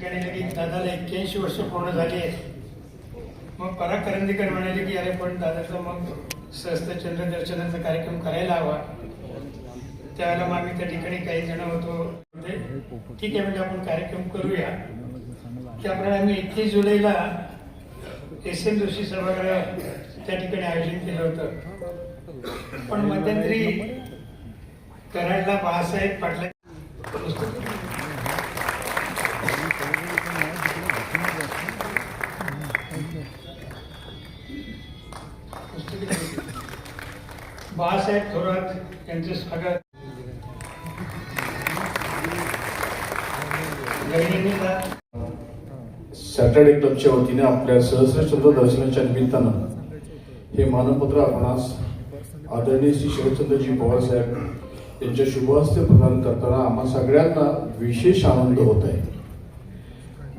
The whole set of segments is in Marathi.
ठिकाणी लगेच दादाला 81 वर्ष पूर्ण झाली आहे. मग पराग करंदीकर म्हणाले की अरे पण दादाचा मग सहस्त्रचंद्र दर्शनाचा कार्यक्रम करायला हवा. त्यावेळेला मग आम्ही त्या ठिकाणी काही जण होतो. ठीक आहे म्हणजे आपण कार्यक्रम करूया. त्याप्रमाणे आम्ही 21 जुलैला SN जोशी सभागृह त्या ठिकाणी आयोजन केलं होतं. पण मध्यंतरी कराडला बाळासाहेब पाटला बाळासाहेब थोरात यांचे स्वागत सॅटर्डे क्लबच्या वतीने आपल्या सहस्त्रचंद्र दर्शनाच्या निमित्तानं हे मानपत्र आपणास आदरणीय श्री शरदचंद्रजी पवार साहेब यांच्या शुभहस्ते प्रदान करताना आम्हा सगळ्यांना विशेष आनंद होत आहे.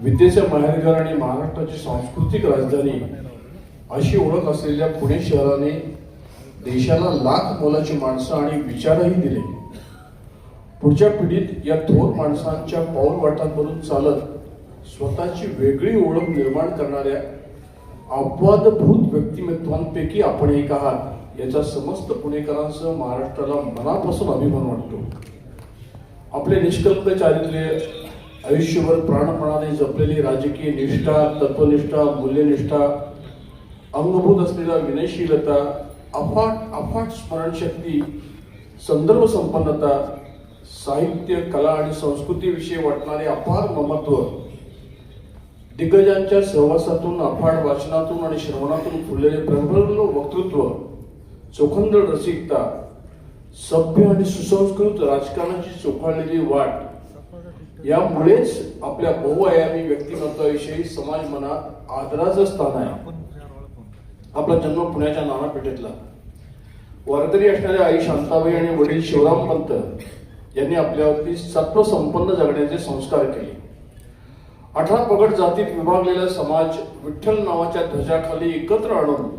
विद्येच्या माहेरघर आणि महाराष्ट्राची सांस्कृतिक राजधानी अशी ओळख असलेल्या पुणे शहराने देशाला लाख मोलाची माणसं आणि विचारही दिले. पुढच्या पिढीत या थोर माणसांच्या पाऊलवाटांवरून चालत स्वतःची वेगळी ओळख निर्माण करणाऱ्या अपवादभूत व्यक्तिमत्वांपैकी आपण एक आहात याचा समस्त पुणेकरांसह महाराष्ट्राला मनापासून अभिमान वाटतो. आपले निष्कल्प चारित्र्य, आयुष्यभर प्राणपणाने जपलेली राजकीय निष्ठा, तत्वनिष्ठा, मूल्यनिष्ठा, अंगभूत असलेला विनयशीलता, अफाट स्मरणशक्ती, संदर्भ संपन्नता, साहित्य, कला आणि संस्कृतीविषयी वाटणारे अपार ममत्व, दिग्गजांच्या सहवासातून, अफाट वाचनातून आणि श्रवणातून फुललेले प्रबल वक्तृत्व, चोखंदळ रसिकता, सभ्य आणि सुसंस्कृत राजकारणाची चोखाळलेली वाट, यामुळेच आपल्या बहुआयामी व्यक्तिमत्वाविषयी समाज मनात आदराचं स्थान आहे. आपला जन्म पुण्याच्या नानापेठेतला. वारकरी असणाऱ्या आई शांताबाई आणि वडील शिवराम पंत यांनी आपल्यावरती सत्व संपन्न जगण्याचे संस्कार केले. 18 पगड जातीत विभागलेला समाज विठ्ठल नावाच्या ध्वजाखाली एकत्र आणून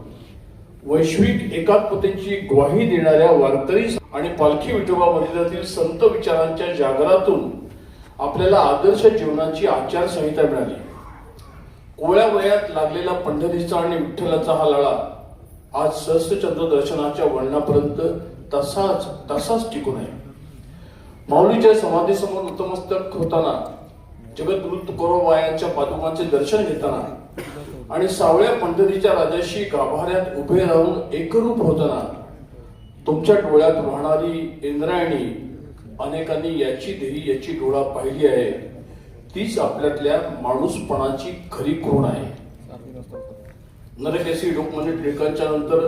वैश्विक एकात्मतेची ग्वाही देणाऱ्या वारकरी आणि पालखी विठोबा मंदिरातील संत विचारांच्या जागरातून आपल्याला आदर्श जीवनाची आचारसंहिता मिळाली. कोवळ्या वयात लागलेला पंढरीचा आणि विठ्ठलाचा हा लळा आज सहस्त्रचंद्र दर्शनाच्या वळणापर्यंत तसाच टिकून आहे. माऊलीच्या समाधीसमोर नतमस्तक होताना, जगद्गुरु तुकोबायांच्या पादुकांचे दर्शन घेताना आणि सावळ्या पंढरीच्या राजाशी गाभाऱ्यात उभे राहून एकरूप होताना तुमच्या डोळ्यात वाहणारी इंद्रायणी अनेकांनी याची देही याची डोळा पाहिली आहे. तीच आपल्यातल्या माणूसपणाची खरी खूण आहे. नरकेसी लोकमान्य टिळकांच्या नंतर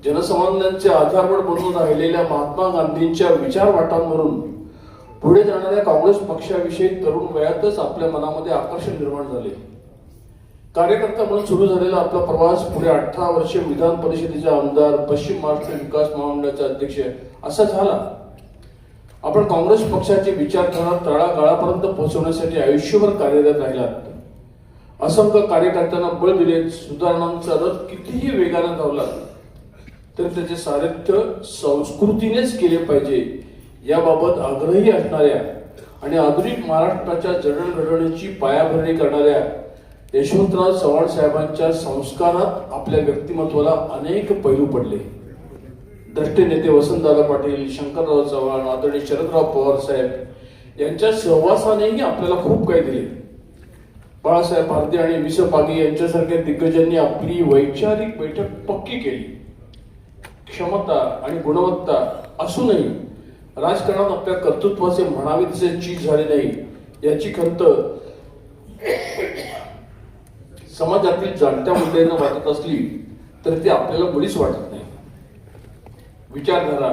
जनसामान्यांचे आधारवड बनून राहिलेल्या महात्मा गांधींच्या विचारवाटांवरून पुढे जाणाऱ्या काँग्रेस पक्षाविषयी तरुण वयातच आपल्या मनामध्ये आकर्षण निर्माण झाले. कार्यकर्ता म्हणून सुरू झालेला आपला प्रवास पुढे 18 वर्षे विधान परिषदेचे आमदार, पश्चिम महाराष्ट्र विकास महामंडळाचे अध्यक्ष असा झाला. आपण काँग्रेस पक्षाचे विचारधारा तळागाळापर्यंत पोहोचवण्यासाठी आयुष्यभर कार्यरत राहिलात. असंख्य कार्यकर्त्यांना बळ दिले. सुधारणांचा रथ कितीही वेगाने धावला तर त्याचे सारथ्य संस्कृतीनेच केले पाहिजे याबाबत आग्रही असणाऱ्या आणि आधुनिक महाराष्ट्राच्या जडणघडणीची पायाभरणी करणाऱ्या यशवंतराव चव्हाण साहेबांच्या संस्कारात आपल्या व्यक्तिमत्वाला अनेक पैलू पडले. द्रष्टे नेते वसंतदादा पाटील, शंकरराव चव्हाण, आदरणीय शरदराव पवार साहेब यांच्या सहवासानेही आपल्याला खूप काही दिले. बाळासाहेब भारती आणि वि. स. पागे यांच्यासारख्या दिग्गजांनी आपली वैचारिक बैठक पक्की केली. क्षमता आणि गुणवत्ता असूनही राजकारणात आपल्या कर्तृत्वाचे म्हणावे तसे चीज झाले नाही याची खंत समाजातील जाणत्या मुद्द्यांना वाटत असली तर ते आपल्याला मुळीच वाटत नाही. विचारधारा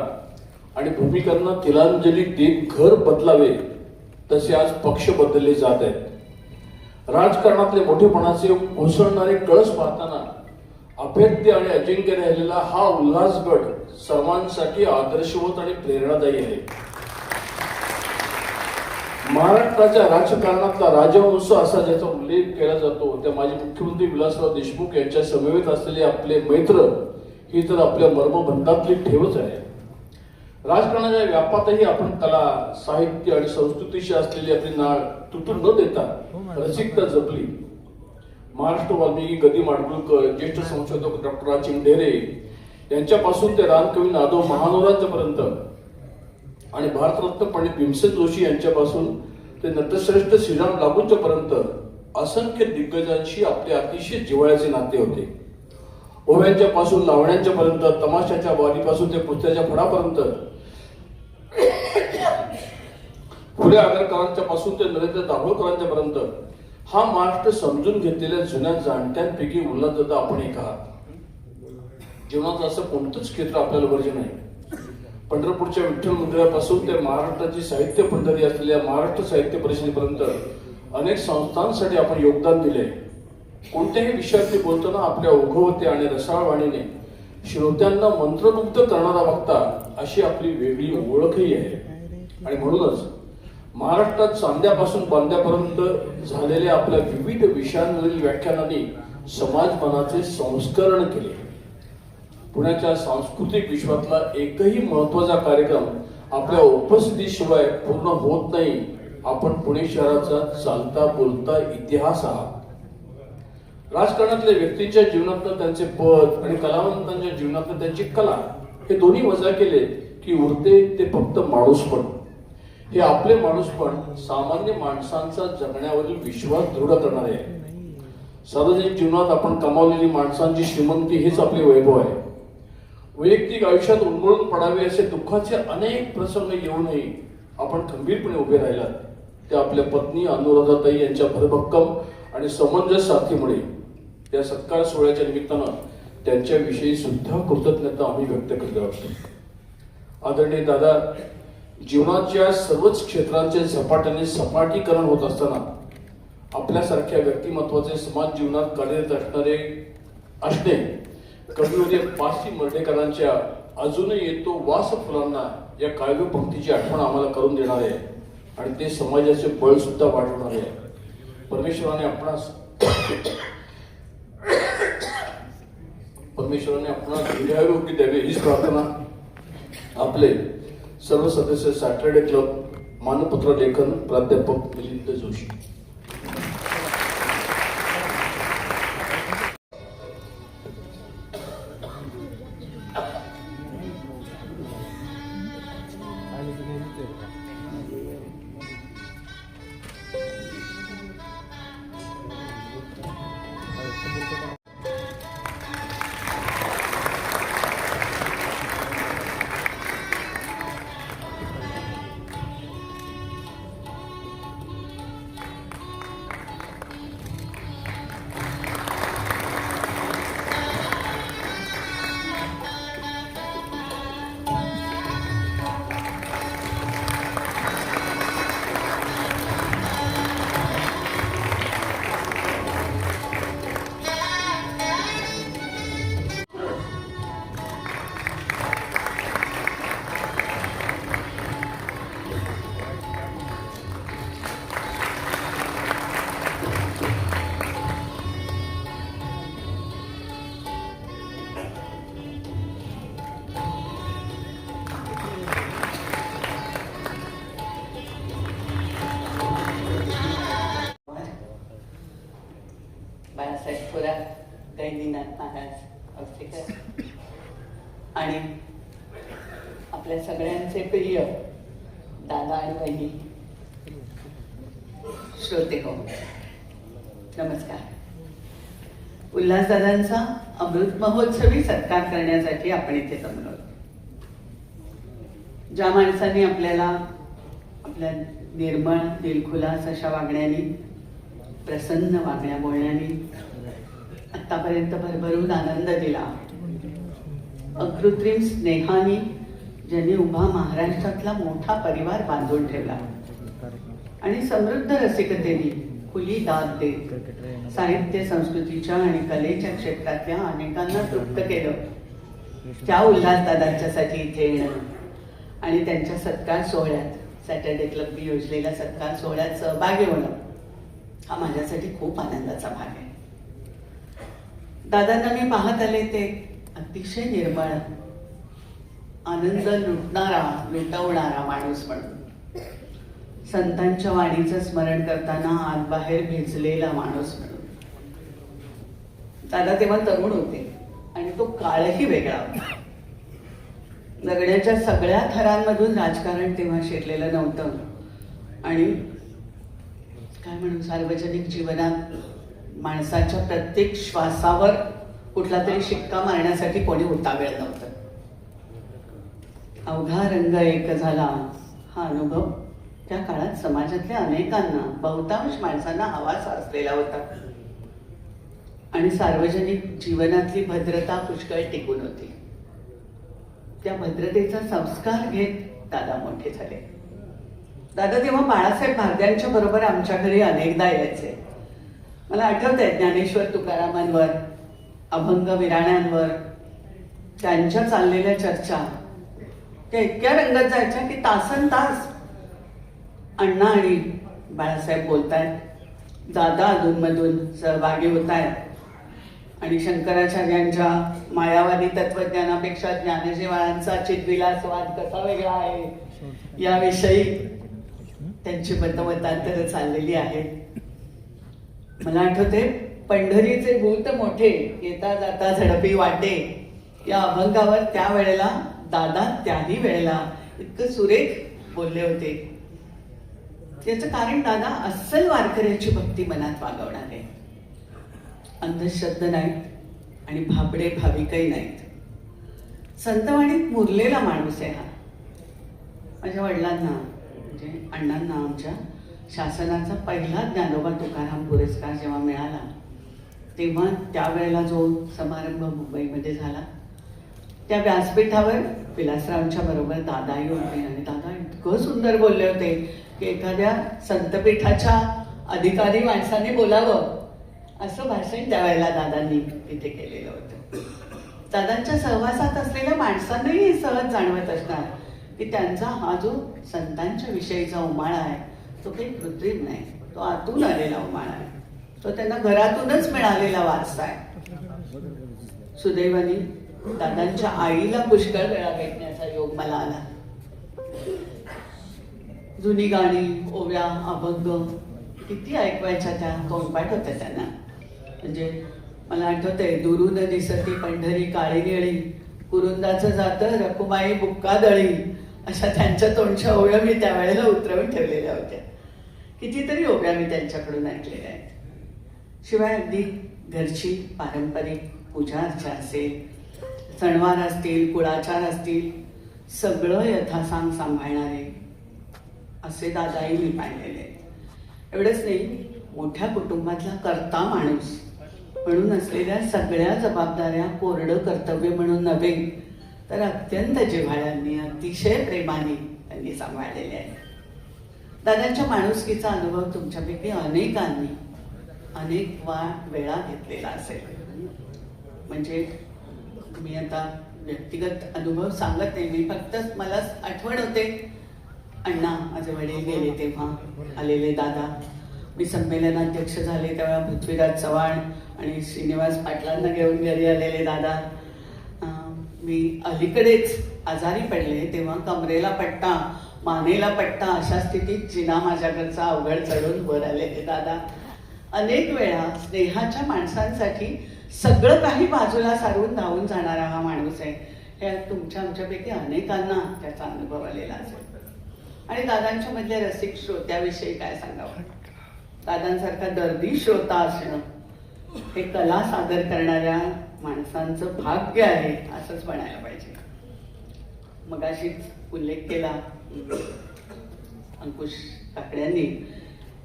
आणि भूमिकांना तिलांजली देत घर बदलावे तसे आज पक्ष बदलले जात आहेत. राजकारणातले मोठेपणाचे कोसळणारे कळस पाहताना अभेद्य आणि अजिंक्य राहिलेला हा उल्हासगड सर्वांसाठी आदर्शवत आणि प्रेरणादायी आहे. महाराष्ट्राच्या राजकारणातला राजवंश असा ज्याचा उल्लेख केला जातो त्या माजी मुख्यमंत्री विलासराव देशमुख यांच्या समवेत असलेले आपले मैत्र ही तर आपल्या मर्मबंधातली ठेवच आहे. राजकारणाच्या व्यापातही आपण कला, साहित्य आणि संस्कृतीशी असलेली आपली नाळ तुटून न देता रसिकता जपली. महाराष्ट्र वाल्मिकी गदी माडगुळकर, ज्येष्ठ संशोधक डॉक्टर राचिम ढेरे यांच्यापासून ते रानकवी नादो महानोरांपर्यंत आणि भारतरत्न पंडित भीमसेन जोशी यांच्यापासून ते नटश्रेष्ठ श्रीराम लागूंच्या पर्यंत असंख्य दिग्गजांशी आपले अतिशय जिव्हाळ्याचे नाते होते. ओव्यांच्या पासून लावण्यांच्या पर्यंत, तमाशाच्या वारीपासून ते कुस्त्याच्या फडापर्यंत, फुले आगरकरांच्या पासून ते नरेंद्र दाभोळकरांच्या पर्यंत हा महाराष्ट्र समजून घेतलेल्या जुन्या जाणत्यांपैकी उल्हासदादा आपण एक आहात. जीवनाचं असं कोणतंच क्षेत्र आपल्याला वर्ज्य नाही. पंढरपूरच्या विठ्ठल मंदिरापासून ते महाराष्ट्राची साहित्य पंढरी असलेल्या महाराष्ट्र साहित्य परिषदेपर्यंत अनेक संस्थांसाठी आपण योगदान दिले. कोणत्याही विषयावरती बोलताना आपल्या ओघवते आणि रसाळ वाणीने श्रोत्यांना मंत्रमुग्ध करणारा वक्ता अशी आपली वेगळी ओळखही आहे. आणि म्हणूनच महाराष्ट्रात चांद्यापासून बांद्यापर्यंत झालेल्या आपल्या विविध विषयांवरील व्याख्यानांनी समाज मनाचे संस्करण केले. पुण्याच्या सांस्कृतिक विश्वातला एकही महत्वाचा कार्यक्रम आपल्या उपस्थितीशिवाय पूर्ण होत नाही. आपण पुणे शहराचा चालता बोलता इतिहास आहात. राजकारणातल्या व्यक्तींच्या जीवनातलं त्यांचे पद आणि कलावंतांच्या जीवनातलं त्यांची कला हे दोन्ही वजा केले की उरते ते फक्त माणूसपण. हे आपले माणूसपण सामान्य माणसांचा जगण्यावरील विश्वास दृढ करणारे आहे. सार्वजनिक जीवनात आपण कमावलेली माणसांची श्रीमंती हेच आपले वैभव आहे. वैयक्तिक आयुष्यात उन्मळून पडावे असे दुःखाचे अनेक प्रसंग येऊनही आपण खंबीरपणे उभे राहिलात. ते आपल्या पत्नी अनुराधाताई यांच्या भरभक्कम आणि समंजस साथीमुळे. त्या सत्कार सोहळ्याच्या निमित्तानं त्यांच्याविषयी सुद्धा कृतज्ञता आम्ही व्यक्त करत आहोत. आदरणीय दादा, जीवनाच्या सर्वच क्षेत्रांचे झपाट्याने सपाटीकरण होत असताना आपल्यासारख्या व्यक्तिमत्वाचे समाज जीवनात कार्यरत असणे कविवर्य पासी मर्ढेकरांच्या अजूनही येतो वास फुलांना या काव्य पंक्तीची आठवण आम्हाला करून देणार आहे आणि ते समाजाचे बळ सुद्धा वाढवणार आहे. परमेश्वराने आपणास दीर्घारोग्य द्यावे हीच प्रार्थना आपले सर्व सदस्य सॅटरडे क्लब मानपत्र लेखन प्राध्यापक मिलिंद जोशी. बाळासाहेब थोरात, गैनीनाथ महाराज औसेकर आणि आपल्या सगळ्यांचे प्रिय दादा आणि बहिणी, श्रोते हो, नमस्कार. उल्हासदादांचा अमृत महोत्सवी सत्कार करण्यासाठी आपण इथे जमलो. ज्या माणसांनी आपल्याला आपल्या निर्मळ दिलखुलास अशा वागण्याने, प्रसन्न वागण्या बोलण्याने आतापर्यंत भरभरून आनंद दिला, अकृत्रिम स्नेहाने ज्यांनी उभा महाराष्ट्रातला मोठा परिवार बांधून ठेवला आणि समृद्ध रसिकतेने खुली दाद देत साहित्य, संस्कृतीच्या आणि कलेच्या क्षेत्रातल्या अनेकांना तृप्त केलं, त्या उल्हासदादांच्यासाठी इथे येणं आणि त्यांच्या सत्कार सोहळ्यात सॅटर्डे क्लबनी योजलेल्या सत्कार सोहळ्यात सहभागी होणं हा माझ्यासाठी खूप आनंदाचा भाग आहे. दादांना मी पाहत आले ते अतिशय निर्मळ, आनंद लुटवणारा माणूस म्हणून, संतांच्या वाणीचं स्मरण करताना आत बाहेर भिजलेला माणूस म्हणून. दादा तेव्हा तरुण होते आणि तो काळही वेगळा होता. जगण्याच्या सगळ्या थरांमधून राजकारण तेव्हा शिरलेलं नव्हतं आणि काय म्हणून सार्वजनिक जीवनात माणसाच्या प्रत्येक श्वासावर कुठला तरी शिक्का मारण्यासाठी कोणी उतावेळ नव्हतं. अवघा रंग एक झाला हा अनुभव त्या काळात समाजातल्या अनेकांना, बहुतांश माणसांना हवासा असलेला होता आणि सार्वजनिक जीवनातली भद्रता पुष्कळ टिकून होती. त्या भद्रतेचा संस्कार घेत दादा मोठे झाले. दादा तेव्हा बाळासाहेब भारद्यांच्या बरोबर आमच्या घरी अनेकदा यायचे. मला आठवत आहे ज्ञानेश्वर तुकारामांवर, अभंग विराण्यांवर त्यांच्या चाललेल्या चर्चा त्या इतक्या रंगत जायच्या की तासन तास अण्णा आणि बाळासाहेब बोलतायत, दादा अधूनमधून सहभागी होत आहेत आणि शंकराचार्यांच्या मायावादी तत्वज्ञानापेक्षा ज्ञानजीवाळांचा चिद्विलासवाद कसा वेगळा आहे याविषयी त्यांची मतमतांतर चाललेली आहेत. मला आठवते पंढरीचे भूत मोठे येता जाता झडपी वाटे या अभंगावर त्यावेळेला दादा त्याही वेळेला इतकं सुरेख बोलले होते. याचं कारण दादा अस्सल वारकऱ्याची भक्ती मनात वागवणारे, अंधश्रद्ध नाहीत आणि भाबडे भाविकही नाहीत. संतवाणीत मुरलेला माणूस आहे हा. माझ्या वडिलांना म्हणजे अण्णांना आमच्या शासनाचा पहिला ज्ञानोबा तुकाराम पुरस्कार जेव्हा मिळाला तेव्हा त्यावेळेला जो समारंभ मुंबईमध्ये झाला त्या व्यासपीठावर विलासरावांच्या बरोबर दादाही होते आणि दादा इतकं सुंदर बोलले होते की एखाद्या संतपीठाच्या अधिकारी माणसाने बोलावं असं भाषण त्यावेळेला दादांनी तिथे केलेलं होतं. दादांच्या सहवासात असलेल्या माणसांनाही हे सहज जाणवत असणार की त्यांचा हा जो संतांच्या विषयीचा उमाळा आहे तो काही कृत्रिम नाही, तो आतून आलेला उमाळा आहे, तो त्यांना घरातूनच मिळालेला वारसा आहे. सुदैवाने दादांच्या आईला पुष्कळ वेळा भेटण्याचा योग मला आला. जुनी गाणी, ओव्या, अभंग किती ऐकवायच्या त्या, तोंडपाठ होत्या त्यांना. म्हणजे मला आठवतंय, दुरून दिसती पंढरी काळी निळी, कुरुंदाचं जातं रकुमाई बुक्का दळी, अशा त्यांच्या तोंडच्या ओव्या मी त्यावेळेला उतरवून ठेवलेल्या होत्या. कितीतरी ओव्या मी त्यांच्याकडून ऐकलेल्या आहेत. शिवाय अगदी घरची पारंपरिक पूजा अर्चा असेल, सणवार असतील, कुळाचार असतील, सगळं यथासांग सांभाळणारे असे दादाही मी पाहिलेले आहेत. एवढंच नाही, मोठ्या कुटुंबातला कर्ता माणूस म्हणून असलेल्या सगळ्या जबाबदाऱ्या कोरडं कर्तव्य म्हणून नव्हे तर अत्यंत जिव्हाळ्यांनी, अतिशय प्रेमाने त्यांनी सांभाळलेले आहे. दादांच्या माणुसकीचा अनुभव तुमच्यापैकी अनेकांनी अनेक वेळा घेतलेला असेल. म्हणजे मी आता व्यक्तिगत अनुभव सांगत नाही, मी फक्त मला आठवण होते अण्णा माझे वडील गेले तेव्हा आलेले दादा, मी संमेलनाध्यक्ष झाले तेव्हा पृथ्वीराज चव्हाण आणि श्रीनिवास पाटलांना घेऊन घरी आलेले दादा, मी अलीकडेच आजारी पडले तेव्हा कमरेला पट्टा, मानेला पट्टा अशा स्थितीत जिना माझ्याकडचा अवघड चढून वर आलेले दादा, अनेक वेळा स्नेहाच्या माणसांसाठी सगळं काही बाजूला सारून धावून जाणारा हा माणूस आहे. हे तुमच्या आमच्यापैकी अनेकांना त्याचा अनुभव आलेला असेल. आणि दादांच्या मधल्या रसिक श्रोत्याविषयी काय सांगावं. दादांसारखा दर्दी श्रोता असणं हे कला सादर करणाऱ्या माणसांचं भाग्य आहे असंच म्हणायला पाहिजे. मगाशीच उल्लेख केला अंकुश काकड्यांनी,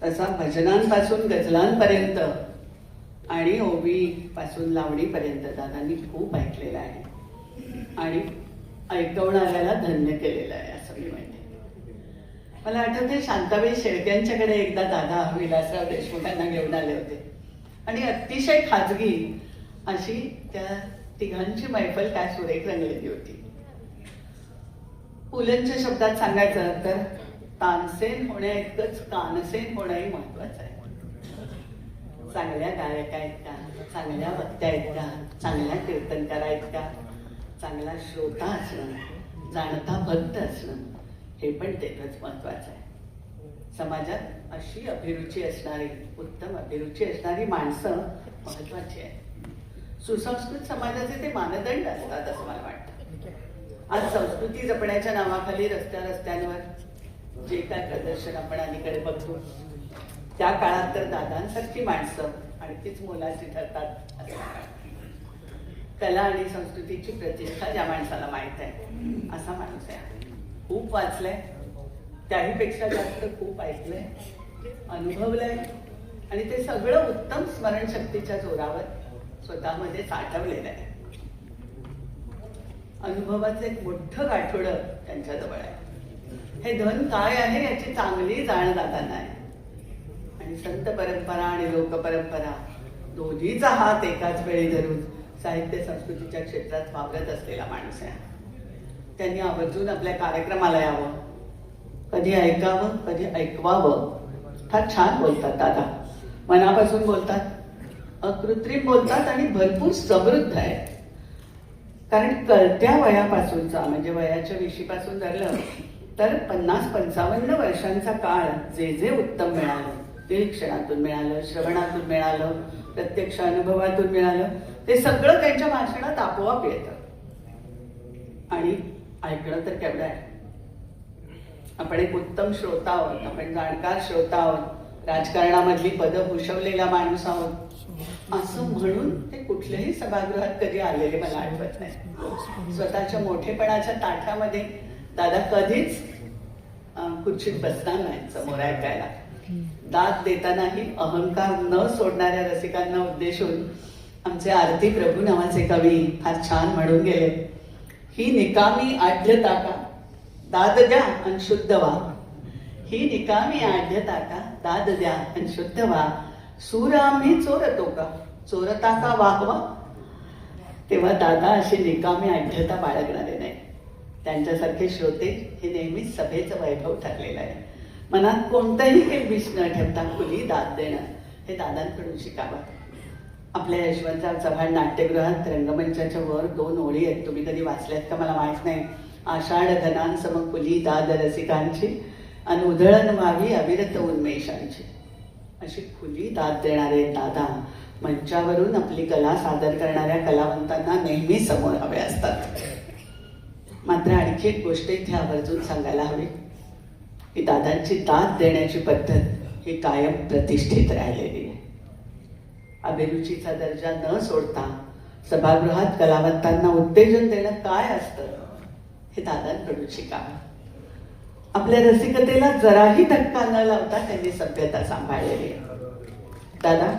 तसा भजनांपासून गझलांपर्यंत आणि ओवी पासून लावणीपर्यंत दादांनी खूप ऐकलेलं आहे आणि ऐकवणाऱ्याला धन्य केलेलं आहे असं मी म्हणते. मला आठवते शांताबाई शेळक्यांच्याकडे एकदा दादा विलासराव देशमुखांना घेऊन आले होते आणि अतिशय खाजगी अशी त्या तिघांची मैफल काय सुरेख रंगलेली होती. पुलंच्या शब्दात सांगायचं तर तानसेन होण्या इतकंच कानसेन होणंही महत्वाचं आहे. चांगल्या गायका आहेत का, चांगल्या वक्त्या आहेत का, चांगल्या कीर्तनकारा आहेत का, चांगला श्रोता असणं जाणता भक्त असणं हे पण तेवढंच महत्वाचं आहे. समाजात अशी अभिरुची असणारी, उत्तम अभिरुची असणारी माणसं महत्वाची आहेत. सुसंस्कृत समाजाचे ते मानदंड असतात असं मला वाटतं. आज संस्कृती जपण्याच्या नावाखाली रस्त्यांवर जे काय प्रदर्शन आपण अलीकडे बघतो, त्या काळात तर दादांसारखी माणसं आणखीच मोलाची ठरतात असं मला वाटतं. कला आणि संस्कृतीची प्रतिष्ठा ज्या माणसाला माहीत आहे असा माणूस आहे. खूप वाचलंय, त्याहीपेक्षा जास्त खूप ऐकलंय, अनुभवलंय आणि ते सगळं उत्तम स्मरणशक्तीच्या जोरावर स्वतःमध्ये साठवलेलं आहे. अनुभवाचं एक मोठं गाठोडं त्यांच्याजवळ आहे. हे धन काय आहे याची चांगली जाण दादांना आहे. आणि संत परंपरा आणि लोकपरंपरा दोन्हीचा हात एकाच वेळी धरून साहित्य संस्कृतीच्या क्षेत्रात वावरत असलेला माणूस आहे. त्यांनी आवर्जून आपल्या कार्यक्रमाला यावं, कधी ऐकावं, कधी ऐकवावं. फार छान बोलतात दादा, मनापासून बोलतात, अकृत्रिम बोलतात आणि भरपूर समृद्ध आहेत. कारण कळत्या वयापासूनचा, म्हणजे वयाच्या 20 पासून धरलं तर 50-55 वर्षांचा काळ जे जे उत्तम मिळालं, निरीक्षणातून मिळालं, श्रवणातून मिळालं, प्रत्यक्ष अनुभवातून मिळालं, ते सगळं त्यांच्या भाषणात आपोआप येतं. आणि ऐकणं तर केवढं आहे. आपण एक उत्तम श्रोता आहोत, आपण जाणकार श्रोता आहोत, राजकारणामधली पदं भूषवलेला माणूस आहोत असं म्हणून ते कुठल्याही सभागृहात कधी आलेले मला आठवत नाही. स्वतःच्या मोठेपणाच्या ताठामध्ये दादा कधीच खुर्चीत बसणार नाही समोर ऐकायला. दाद देतानाही अहंकार न सोडणाऱ्या रसिकांना उद्देशून आमचे आरती प्रभू नावाचे कवी फार छान म्हणून गेले, ही निकामी आढ्यता का दाद द्या आणि शुद्ध व्हा. ही निकामी आढ्यता का दाद द्या आणि शुद्ध व्हा. सूर आम्ही चोरतो का चोरता का वाहवा. तेव्हा दादा अशी निकामी आढ्यता बाळगणारे नाही. त्यांच्यासारखे श्रोते हे नेहमीच सभेचं वैभव ठरलेलं आहे. मनात कोणतंही किलबिश न ठेवता खुली दाद देणं हे दादांकडून शिकावं. आपल्या यशवंतराव चव्हाण नाट्यगृहात रंगमंचाच्या वर 2 ओळी आहेत, तुम्ही कधी वाचल्यात का मला माहित नाही. आषाढ घनांसम खुली दाद रसिकांची आणि उधळण व्हावी अविरत उन्मेषांची. अशी खुली दाद देणारे दादा मंचावरून आपली कला सादर करणाऱ्या कलावंतांना नेहमी समोर हवे असतात. मात्र आणखी एक गोष्ट इथे आवर्जून सांगायला हवी की दादांची दाद देण्याची पद्धत ही कायम प्रतिष्ठित राहिलेली आहे. अभिरुचीचा दर्जा न सोडता सभागृहात कलावंतांना उत्तेजन देणं काय असतं हे दादांकडून शिकावं. आपल्या रसिकतेला जराही धक्का न लावता त्यांनी सभ्यता सांभाळलेली आहे. दादा,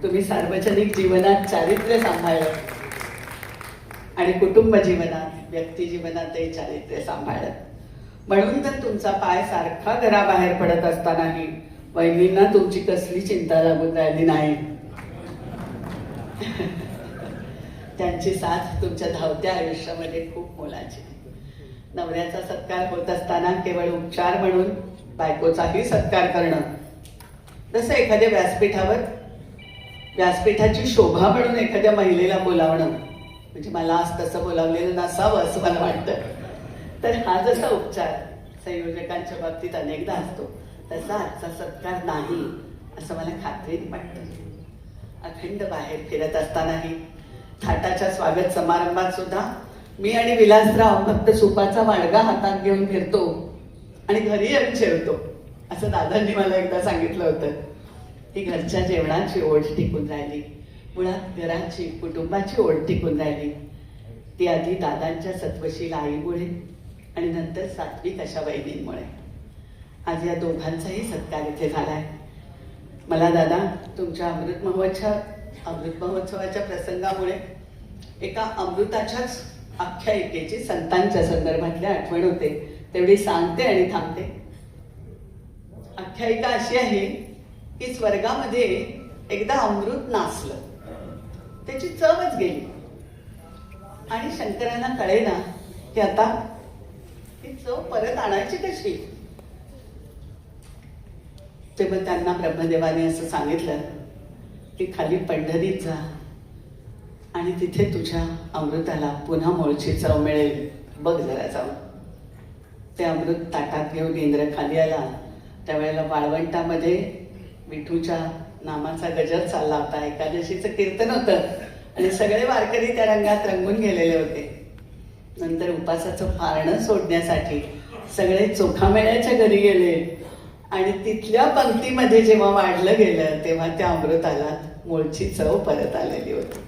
तुम्ही सार्वजनिक जीवनात चारित्र्य सांभाळलं आणि कुटुंब जीवनात, व्यक्ती जीवनातही चारित्र्य सांभाळलं. म्हणून तर तुमचा पाय सारखा घराबाहेर पडत असतानाही वहिनींना तुमची कसली चिंता लागून राहिली नाही. त्यांची साथ तुमच्या धावत्या आयुष्यामध्ये खूप मोलाची. नवऱ्याचा सत्कार होत असताना केवळ उपचार म्हणून बायकोचाही सत्कार करणं, जसं एखाद्या व्यासपीठाची शोभा म्हणून एखाद्या महिलेला बोलावणं, म्हणजे मला आज तसं बोलावलेलं नसावं असं मला वाटतं. तर हा जसा उपचार संयोजकांच्या बाबतीत अनेकदा असतो, तसा आजचा सत्कार नाही असं मला खात्रीने वाटतं. अखंड बाहेर फिरत असतानाही थाटाच्या स्वागत समारंभात सुद्धा मी आणि विलासराव फक्त सुपाचा वाडगा हातात घेऊन फिरतो आणि घरी येऊन जेवतो असं दादांनी मला एकदा सांगितलं होतं. ही घरच्या जेवणाची ओढ टिकून राहिली, मुळात घराची, कुटुंबाची ओढ टिकून राहिली. ती आधी दादांच्या सत्वशील आईमुळे आणि नंतर सात्विक अशा वहिनींमुळे. आज या दोघांचाही सत्कार इथे झालाय. मला दादा तुमच्या अमृत महोत्सवाच्या प्रसंगामुळे एका अमृताच्याच आख्यायिकेची संतांच्या संदर्भातली आठवण होते, तेवढी सांगते आणि थांबते. आख्यायिका अशी आहे की स्वर्गामध्ये एकदा अमृत नासलं, त्याची चवच गेली आणि शंकरांना कळेना की आता ती चव परत आणायची कशी. तेव्हा त्यांना ब्रह्मदेवाने असं सांगितलं की खाली पंढरीत जा आणि तिथे तुझ्या अमृताला पुन्हा मूळची चव मिळेल, बघ जरा जाऊन. ते अमृत ताटात घेऊन इंद्र खाली आला त्यावेळेला वाळवंटामध्ये विठूच्या नामाचा गजर चालला होता. एकादशीचं कीर्तन होतं आणि सगळे वारकरी त्या रंगात रंगून गेलेले होते. नंतर उपासाचं पारणं सोडण्यासाठी सगळे चोखामेळ्याच्या घरी गेले आणि तिथल्या पंक्तीमध्ये जेव्हा वाढलं गेलं तेव्हा त्या अमृताला मूळची चव परत आलेली होती.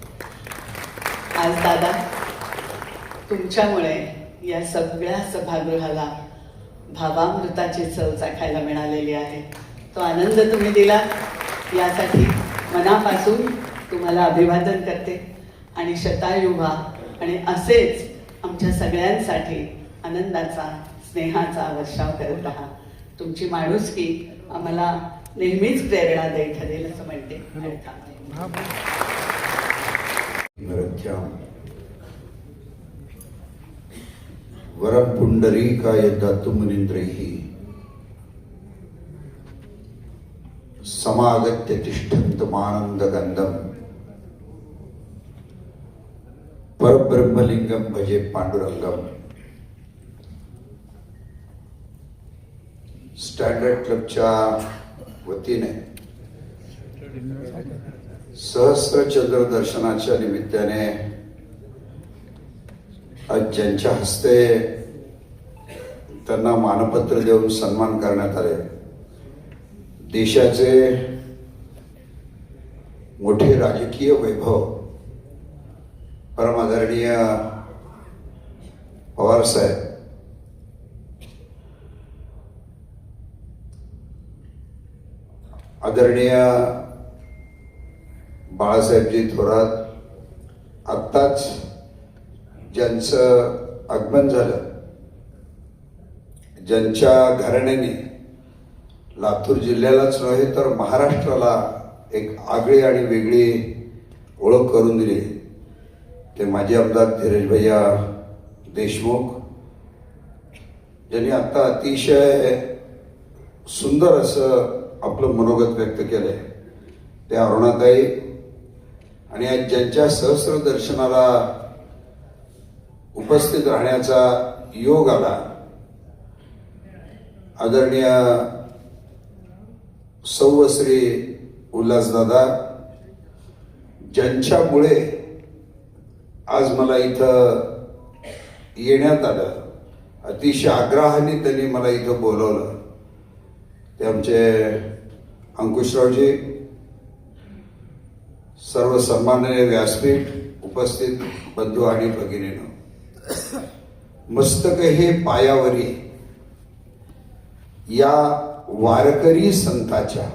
आज दादा तुमच्यामुळे या सगळ्या सभागृहाला भावामृताची चव चाखायला मिळालेली आहे. तो आनंद तुम्ही दिला यासाठी मनापासून तुम्हाला अभिवादन करते आणि शतायु व्हा आणि असेच आमच्या सगळ्यांसाठी आनंदाचा स्नेहाचा वर्षाव करत राहा. तुमची माणुसकी आम्हाला नेहमीच प्रेरणादायी ठरेल असं म्हणते. नृत्याम वरं पुंडरीकाय दत्तमुनीन्द्रैः समागत्य तिष्ठन्तमानन्दगन्धम् परब्रह्मलिंगम भजे पांडुरंगम. स्टँडर्ड क्लबच्या वतीने सहस्रचंद्र दर्शनाच्या निमित्ताने आज ज्यांच्या हस्ते त्यांना मानपत्र देऊन सन्मान करण्यात आले, देशाचे मोठे राजकीय वैभव परमादरणीय पवार साहेब, आदरणीय बाळासाहेबजी थोरात, आत्ताच ज्यांचं आगमन झालं, ज्यांच्या घराण्याने लातूर जिल्ह्यालाच नव्हे तर महाराष्ट्राला एक आगळी आणि वेगळी ओळख करून दिली, ते माजी आमदार धीरज भैया देशमुख, ज्यांनी आता अतिशय सुंदर असं आपलं मनोगत व्यक्त केलंय, ते अरुणाताई, आणि आज ज्यांच्या सहस्र दर्शनाला उपस्थित राहण्याचा योग आला, आदरणीय सौश्री उल्हासदादा, ज्यांच्यामुळे आज मला इथं येण्यात आलं, अतिशय आग्रहाने त्यांनी मला इथं बोलवलं, ते आमचे अंकुशरावजी, सर्व सन्माननीय व्यासपीठ, उपस्थित बंधू आणि भगिनींनो, मस्तक हे पायावरी या वारकरी संताच्या,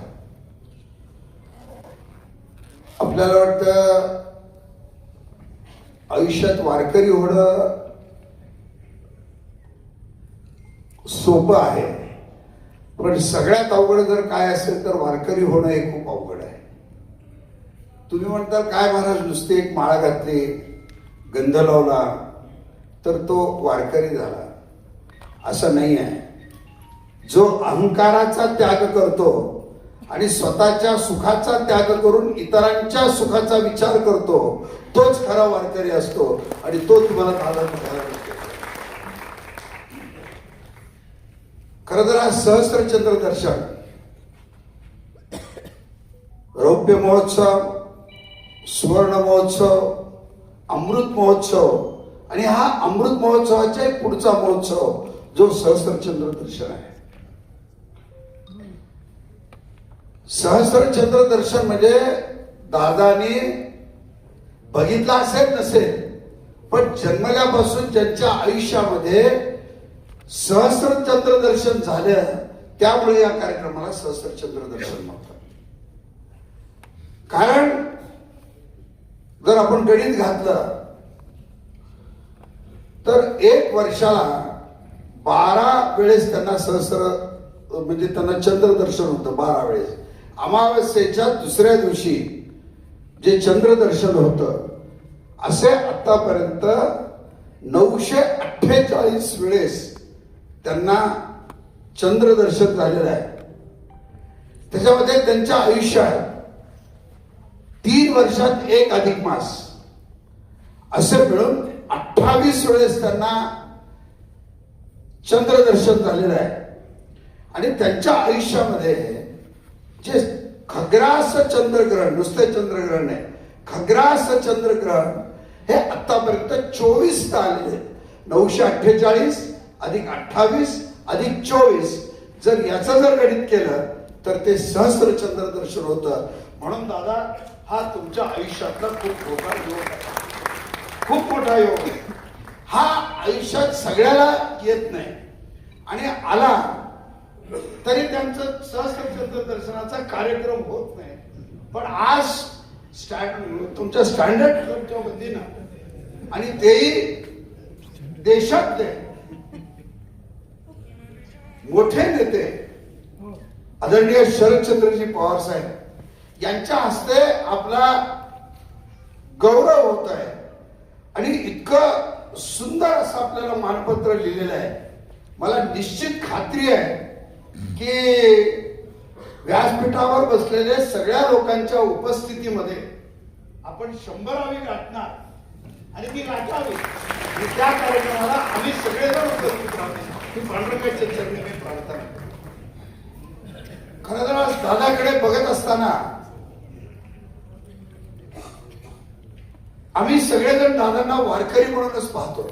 आपल्याला वाटतं आयुष्यात वारकरी होणं सोपं आहे, पण सगळ्यात अवघड जर काय असेल तर वारकरी होणं हे खूप अवघड आहे. तुम्ही म्हणता काय महाराज नुसते एक माळा घातली, गंध लावला तर तो वारकरी झाला, असं नाही आहे. जो अहंकाराचा त्याग करतो आणि स्वतःच्या सुखाचा त्याग करून इतरांच्या सुखाचा विचार करतो, तोच खरा वारकरी असतो आणि तो तुम्हाला आनंद घ्यायला मिळतो. खरं तर आज सहस्रचंद्र दर्शन, रौप्य महोत्सव, सुवर्ण महोत्सव, अमृत महोत्सव, आणि हा अमृत महोत्सवाचा एक पुढचा महोत्सव जो सहस्रचंद्र दर्शन आहे. सहस्रचंद्र दर्शन म्हणजे दादाने बघितलं असेल नसेल, पण जन्मल्यापासून ज्यांच्या आयुष्यामध्ये सहस्रचंद्र दर्शन झालं, त्यामुळे या कार्यक्रमाला सहस्रचंद्र दर्शन म्हणतात. कारण जर आपण गणित घातलं तर एक वर्षाला 12 वेळेस त्यांना सहस्र म्हणजे त्यांना चंद्रदर्शन होतं. 12 वेळेस अमावस्येच्या दुसऱ्या दिवशी जे चंद्रदर्शन होतं, असे आतापर्यंत 948 वेळेस त्यांना चंद्रदर्शन झालेलं आहे. त्याच्यामध्ये त्यांच्या आयुष्यात 3 वर्षात 1 अधिक मास असे मिळून 28 वेळेस त्यांना चंद्रदर्शन झालेलं आहे आणि त्यांच्या आयुष्यामध्ये जे खग्रास चंद्रग्रहण, नुसते चंद्रग्रहण नाही, खग्रास चंद्रग्रहण हे आतापर्यंत 24 आलेले, 948 अधिक 28 अधिक 24, जर याचं जर गणित केलं तर ते सहस्त्र चंद्रदर्शन होतं. म्हणून दादा, हा तुमच्या आयुष्यातला खूप मोठा योग आहे, खूप मोठा योग आहे. हा आयुष्यात सगळ्याला येत नाही आणि आला तरी त्यांचं सहस्त्र चंद्रदर्शनाचा कार्यक्रम होत नाही. पण आज तुमच्या स्टँडर्ड क्लबच्या वतीनं आणि तेही देशातले मोठे नेते आदरणीय शरदचंद्रजी पवार साहेब यांच्या हस्ते आपला गौरव होत आहे आणि इतकं सुंदर असं आपल्याला मानपत्र लिहिलेलं आहे. मला निश्चित खात्री आहे की व्यासपीठावर बसलेले सगळ्या लोकांच्या उपस्थितीमध्ये आपण 100वी गाठणार आणि ती गाठावी आणि त्या कार्यक्रमाला आम्ही सगळेजण उपस्थित राहावे ही पांडुरंगाच्या चरणी मी प्रार्थना करतो. खरं तर आज दादाकडे बघत असताना आम्ही सगळेजण दादांना वारकरी म्हणूनच पाहतो,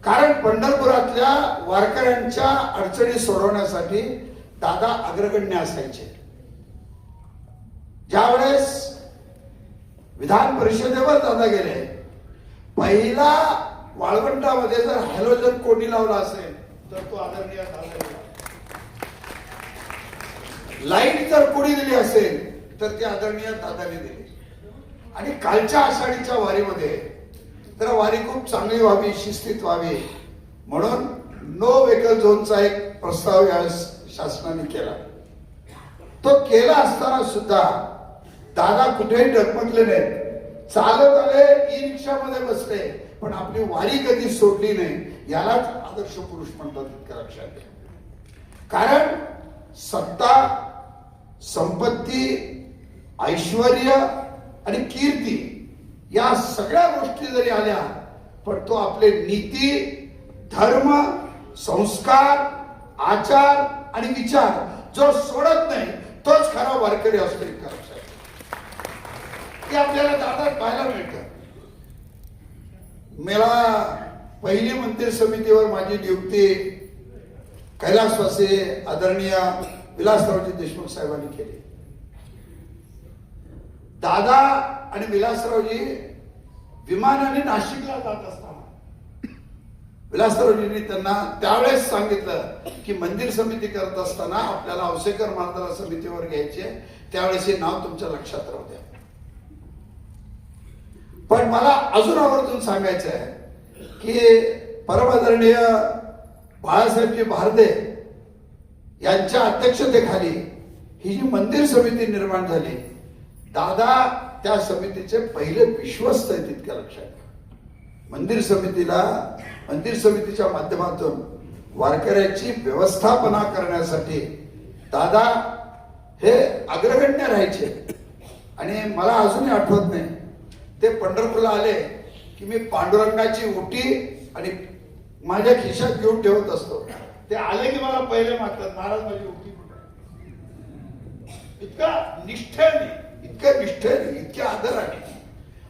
कारण पंढरपुरातल्या वारकऱ्यांच्या अडचणी सोडवण्यासाठी दादा अग्रगण्य असायचे. ज्यावेळेस विधान परिषदेवर दादा गेले, पहिला वाळवंटामध्ये जर हॅलोजन कोणी लावला असेल तर तो आदरणीय दादा. लाईट जर कोणी दिली असेल तर ती आदरणीय दादाने दिली. आणि कालच्या आषाढीच्या वारीमध्ये तर वारी खूप चांगली व्हावी, शिस्तीत व्हावी म्हणून नो व्हेकल झोनचा एक प्रस्ताव या शासनाने केला. तो केला असताना सुद्धा दादा कुठेही डगमगले नाहीत, चालत आले, ई रिक्षामध्ये बसले, पण आपली वारी कधी सोडली नाही. यालाच आदर्श पुरुष म्हणतात, इतकं लक्षात घ्या. कारण सत्ता, संपत्ती, ऐश्वर्य आणि कीर्ती या सगळ्या गोष्टी जरी आल्या, पण तो आपले नीती, धर्म, संस्कार, आचार आणि विचार जो सोडत नाही तोच खरा वारकरी असतो. इतकं लक्षात ते आपल्याला दादा पाहायला मिळतं. मला पहिली मंदिर समितीवर माझी नियुक्ती कैलासवासी आदरणीय विलासरावजी देशमुख साहेबांनी केली. दादा आणि विलासरावजी विमानाने नाशिकला जात असताना विलासरावजींनी त्यांना त्यावेळेस सांगितलं की मंदिर समिती करत असताना आपल्याला औसेकर मार्दला समितीवर घ्यायचे, त्यावेळेस हे नाव तुमच्या लक्षात राहू द्या. पण मला अजून आवर्जून सांगायचं आहे की परमादरणीय बाळासाहेबजी भारदे यांच्या अध्यक्षतेखाली ही जी मंदिर समिती निर्माण झाली, दादा त्या समितीचे पहिले विश्वस्त आहेत. इतक्या लक्षात घ्या. मंदिर समितीच्या माध्यमातून वारकऱ्याची व्यवस्थापना करण्यासाठी दादा हे अग्रगण्य राहायचे. आणि मला अजूनही आठवत नाही, ते पंढरपूरला आले की मी पांडुरंगाची उटी आणि माझ्या खिशात घेऊन ठेवत असतो. ते आले की मला पहिले मागतात, महाराज माझी उटी कुठे. इतका निष्ठेने, इतक्या आदराने.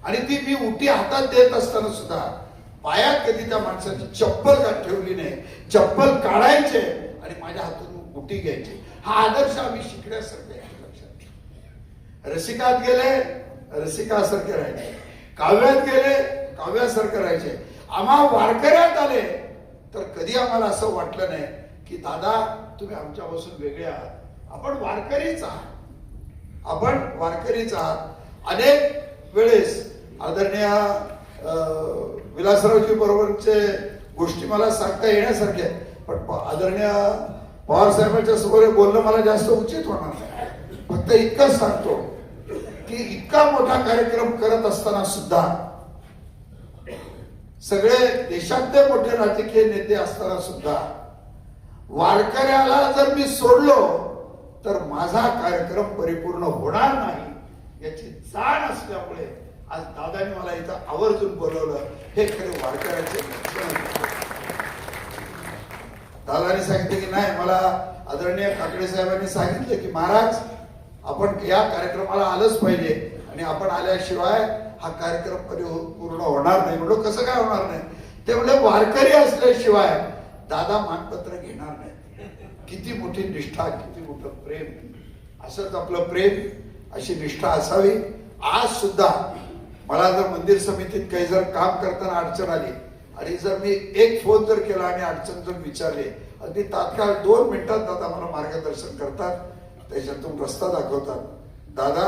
आणि ती मी उटी हातात देत असताना सुद्धा पायात कधी त्या माणसाची चप्पल ठेवली नाही. चप्पल काढायचे आणि माझ्या हातून उटी घ्यायची. हा आदर्श आम्ही शिकण्यासारखे लक्षात. रसिकात गेले रसिकासारखे राहायचे, काव्यात गेले काव्यासारखे राहायचे. आम्हा वारकऱ्यात आले तर कधी आम्हाला असं वाटलं नाही की दादा तुम्ही आमच्यापासून वेगळे आहात. आपण वारकरीच आहात. अनेक वेळेस आदरणीय विलासरावजी बरोबरचे गोष्टी मला सांगता येण्यासारख्या, पण आदरणीय पवार साहेबांच्या समोर बोलणं मला जास्त उचित होणार नाही. फक्त इतकंच सांगतो की इतका मोठा कार्यक्रम करत असताना सुद्धा, सगळे देशातले मोठे राजकीय नेते असताना सुद्धा वारकऱ्याला जर मी सोडलो तर माझा कार्यक्रम परिपूर्ण होणार नाही याची जाण असल्यामुळे आज दादाने मला इथं आवर्जून बोलवलं. हे खरे वारकऱ्याचे लक्षण. दादाने सांगितलं की नाही, मला आदरणीय काकडे साहेबांनी सांगितलं की महाराज आपण या कार्यक्रमाला आलंच पाहिजे आणि आपण आल्याशिवाय हा कार्यक्रम पूर्ण होणार नाही. म्हणलो कसं काय होणार नाही? ते म्हणजे वारकरी असल्याशिवाय दादा मानपत्र घेणार नाही. किती मोठी निष्ठा, किती मोठं प्रेम. असंच आपलं प्रेम, अशी निष्ठा असावी. आज सुद्धा मला जर मंदिर समितीत काही जर काम करताना अडचण आली आणि जर मी एक फोन जर केला आणि अडचण जर विचारली, अगदी तात्काळ 2 मिनिटात दादा मला मार्गदर्शन करतात, त्याच्यातून रस्ता दाखवतात. दादा,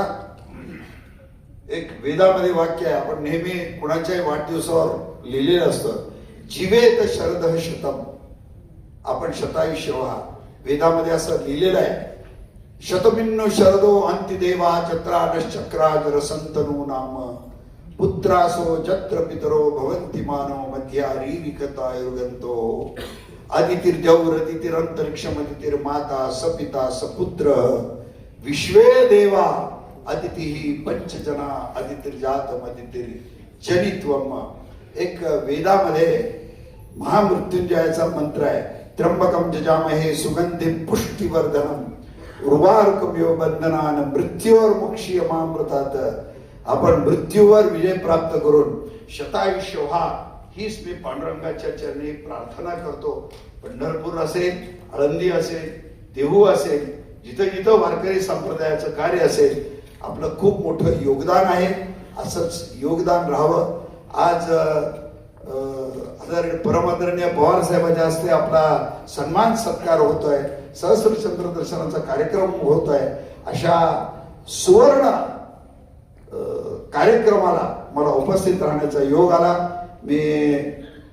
एक वेदामध्ये वाक्य आहे, आपण नेहमी कुणाच्याही वाढदिवसावर लिहिलेलं असतं, जीवेत शरदः शतम, आपण शतायुष्य व्हा. वेदामध्ये असं लिहिलेलं आहे, शतमिन्नो शरदो अंतिदेवा चक्रानश्चक्राज रसंतनु नाम पुत्रासो जत्र पितरो भवन्ति मानो मध्यारी विकतायुर्गंतो अदितिर्जौरदितिरंतरिक्षमदितिर्माता सपिता सपुत्र विश्वे देवा अदिती पंचजना अदितिर्जातमदितिर्जनित्वम. एक वेदामध्ये महामृत्युंजयाचा मंत्र आहे, त्र्यंबकम जजामहे सुगंधिम पुष्टिवर्धनम उर्वारुकमिव बंधनान मृत्यूवर मोक्षीयमामृतात. आपण मृत्यूवर विजय प्राप्त करून शतायुष्य व्हा, हीच मी पांडुरंगाच्या चरणी प्रार्थना करतो. पंढरपूर असेल, आळंदी असेल, देहू असेल, जिथं जिथं वारकरी संप्रदायाचं कार्य असेल, आपलं खूप मोठं योगदान आहे. असंच योगदान राहावं. आज परमादरणीय पवार साहेबांच्या हस्ते आपला सन्मान सत्कार होतोय, सहस्रचंद्र दर्शनाचा कार्यक्रम होतोय. अशा सुवर्ण कार्यक्रमाला मला उपस्थित राहण्याचा योग आला. मी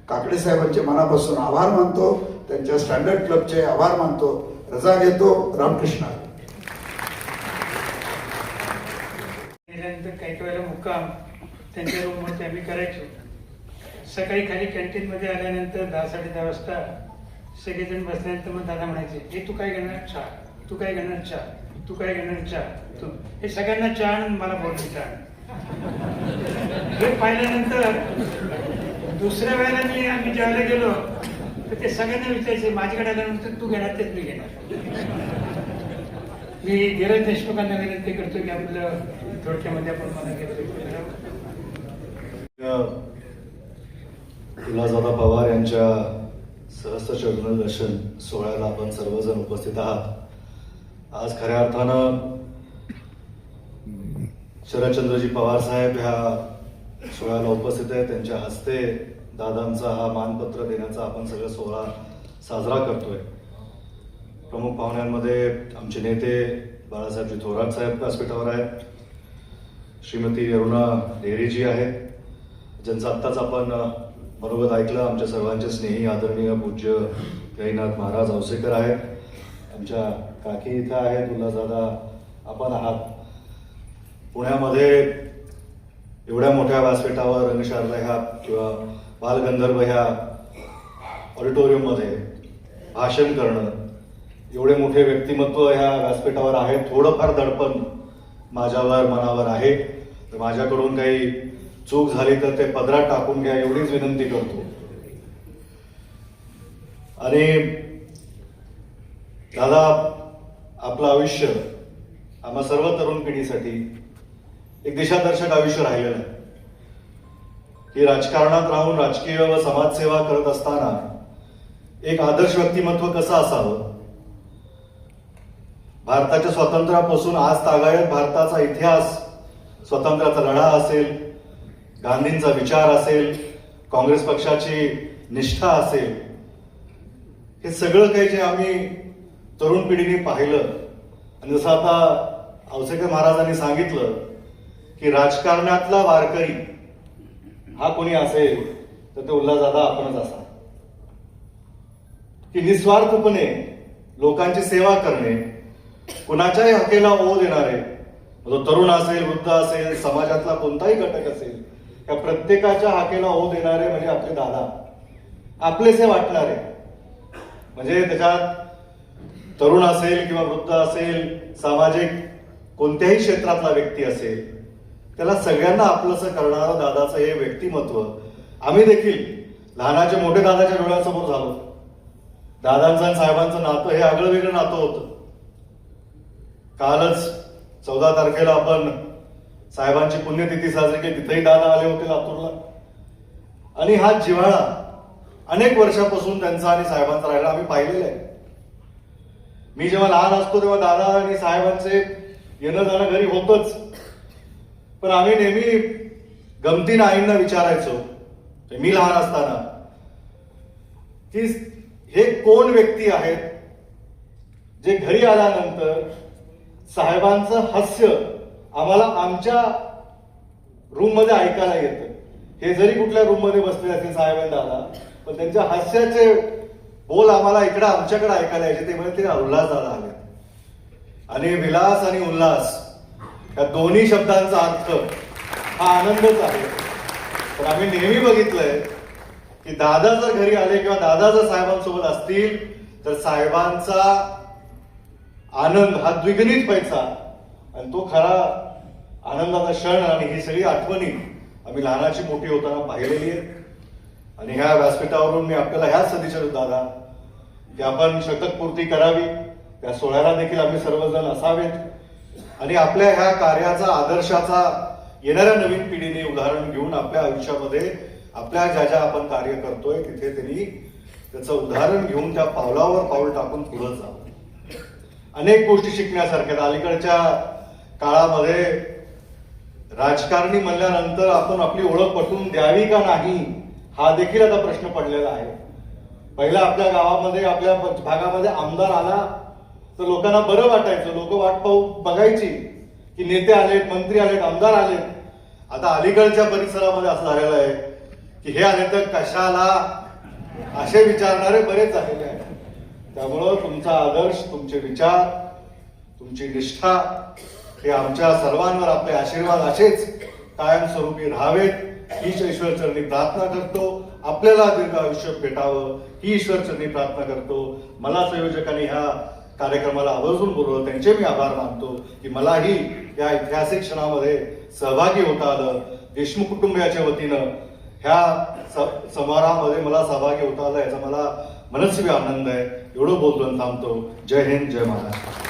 काकडे साहेबांचे मनापासून आभार मानतो, त्यांच्या स्टँडर्ड क्लबचे आभार मानतो. रजा घेतो. रामकृष्ण. गेल्यानंतर काही वेळेला मुक्काम त्यांच्या रूममध्ये आम्ही करायचो. सकाळी खाली कॅन्टीनमध्ये आल्यानंतर 10-10:30 वाजता सगळेजण बसल्यानंतर मग दादा म्हणायचे, हे तू काय घेणार? चहा. तू काय घेणार? चहा. तू काय घेणार? चहा. तू. हे सगळ्यांना चहा आणि मला बोलतो चहा. हे पाहिल्यानंतर दुसऱ्या वेळेला आम्ही जेवायला गेलो तर ते सगळ्यांना विचारायचे, माझ्याकडे आल्यानंतर तू घेणार तेच मी घेणार. मी धीरज देशमुखांना विनंती करतो की आपलं थोडक्यामध्ये आपण मला घेतो. उल्हासदादा पवार यांच्या सहस्त्रचरण दर्शन सोहळ्याला आपण सर्वजण उपस्थित आहात. आज खऱ्या अर्थानं शरदचंद्रजी पवार साहेब ह्या सोहळ्याला उपस्थित आहेत. त्यांच्या हस्ते दादांचा हा मानपत्र देण्याचा आपण सगळं सोहळा साजरा करतोय. प्रमुख पाहुण्यांमध्ये आमचे नेते बाळासाहेबजी थोरात साहेब व्यासपीठावर आहेत, श्रीमती अरुणा डेरेजी आहेत, ज्यांचं आत्ताच आपण मनोगत ऐकलं. आमच्या सर्वांचे स्नेही आदरणीय पूज्य गहिनाथ महाराज औसेकर आहेत. आमच्या काकी इथं आहेत, उल्हासदादा आपण आहात. पुण्यामध्ये एवढ्या मोठ्या व्यासपीठावर रंगशारदा ह्या किंवा बालगंधर्व ह्या ऑडिटोरियममध्ये भाषण करणं, एवढे मोठे व्यक्तिमत्व ह्या व्यासपीठावर आहेत. थोडंफार दडपण माझ्यावर मनावर आहे, तर माझ्याकडून काही चूक झाली तर ते पदरात टाकून घ्या एवढीच विनंती करतो. आणि दादा, आपलं आयुष्य आम्हा सर्व तरुण पिढीसाठी एक दिशादर्शक आयुष्य राहिलेलं आहे. की राजकारणात राहून राजकीय व समाजसेवा करत असताना एक आदर्श व्यक्तिमत्व कसं असावं, भारताच्या स्वातंत्र्यापासून आज तागायत भारताचा इतिहास, स्वातंत्र्याचा लढा असेल, गांधींचा विचार असेल, काँग्रेस पक्षाची निष्ठा असेल, हे सगळं काही जे आम्ही तरुण पिढीने पाहिलं. आणि जसं आता औसेकर महाराजांनी सांगितलं की राजकारणातला वारकरी हा कोणी असेल तर ते उल्हासदादा आपणच असा, की निस्वार्थपणे लोकांची सेवा करणे, कुणाच्याही हकेला ओ देणारे, तो तरुण असेल, वृद्ध असेल, समाजातला कोणताही घटक असेल, त्या प्रत्येकाच्या हाकेला ओ देणारे म्हणजे आपले दादा, आपलेसे वाटणारे. म्हणजे त्याच्यात तरुण असेल किंवा वृद्ध असेल, सामाजिक कोणत्याही क्षेत्रातला व्यक्ती असेल, त्याला सगळ्यांना आपलंसं करणारं दादाचं हे व्यक्तिमत्व आम्ही देखील लहानाचे मोठे दादाच्या डोळ्यासमोर झालो. दादांचं आणि साहेबांचं नातं हे आगळं वेगळं नातं होतं. कालच 14 तारखेला आपण साहेबांची पुण्यतिथी साजरी केली, तिथेही दादा आले होते लातूरला. आणि हा जिव्हाळा अनेक वर्षापासून त्यांचा आणि साहेबांचा राहिला आम्ही पाहिलेला आहे. मी जेव्हा लहान असतो तेव्हा दादा आणि साहेबांचे येणं जाणं घरी होतच, पण आम्ही नेहमी गमतीनं आईंना विचारायचो मी लहान असताना की हे कोण व्यक्ती आहेत जे घरी आल्यानंतर साहेबांचं हास्य आम्हाला आमच्या रूम मध्ये ऐकायला येतं. हे जरी कुठल्या रूम मध्ये बसले असतील साहेब आणि दादा, पण त्यांच्या हास्याचे बोल आम्हाला इकडे आमच्याकडे ऐकायला यायचे. ते म्हणजे ते उल्हास दादा आले. आणि विलास आणि उल्हास या दोन्ही शब्दांचा अर्थ हा आनंदच आहे. तर आम्ही नेहमी बघितलंय की दादा जर घरी आले किंवा दादा जर साहेबांसोबत असतील तर साहेबांचा आनंद हा द्विगुणित व्हायचा. आणि तो खरा आनंदाचा क्षण आणि ही सगळी आठवणी आम्ही लहानाची मोठी होताना पाहिलेली आहे. आणि ह्या व्यासपीठावरून मी आपल्याला ह्याच सदिच्छा देतो दादा की आपण शतकपूर्ती करावी, त्या सोहळ्याला देखील आम्ही सर्वजण असावेत आणि आपल्या ह्या कार्याचा आदर्शाचा येणाऱ्या नवीन पिढीने उदाहरण घेऊन आपल्या आयुष्यामध्ये आपल्या ज्या ज्या आपण कार्य करतोय तिथे त्यांनी त्याचं उदाहरण घेऊन त्या पावलावर पाऊल टाकून पुढे जावं. अनेक गोष्टी शिकण्यासारख्या. अलीकडच्या काळामध्ये राजकारणी म्हणल्यानंतर आपण आपली ओळख पटवून द्यावी का नाही हा देखील आता प्रश्न पडलेला आहे. पहिला आपल्या गावामध्ये आपल्या भागामध्ये आमदार आला तर लोकांना बरं वाटायचं, लोक वाट पाहू बघायची की नेते आलेत, मंत्री आलेत, आमदार आलेत. आता अलीकडच्या परिसरामध्ये असं झालेलं आहे की हे आले तर कशाला असे विचारणारे बरेच झालेले आहेत. त्यामुळं तुमचा आदर्श, तुमचे विचार, तुमची निष्ठा हे आमच्या सर्वांवर आपले आशीर्वाद असेच कायमस्वरूपी राहावेत हीच ईश्वरचरणी प्रार्थना करतो. आपल्याला दीर्घ आयुष्य भेटावं ही ईश्वरचरणी प्रार्थना करतो. मला संयोजकांनी ह्या कार्यक्रमाला आवर्जून बोलवलं, त्यांचे मी आभार मानतो की मलाही या ऐतिहासिक क्षणामध्ये सहभागी होता आलं. देशमुख कुटुंबियाच्या वतीनं ह्या समारंभामध्ये मला सहभागी होता आलं याचा मला मनस्वी आनंद आहे. एवढं बोलतो आणि थांबतो. जय हिंद, जय महाराष्ट्र.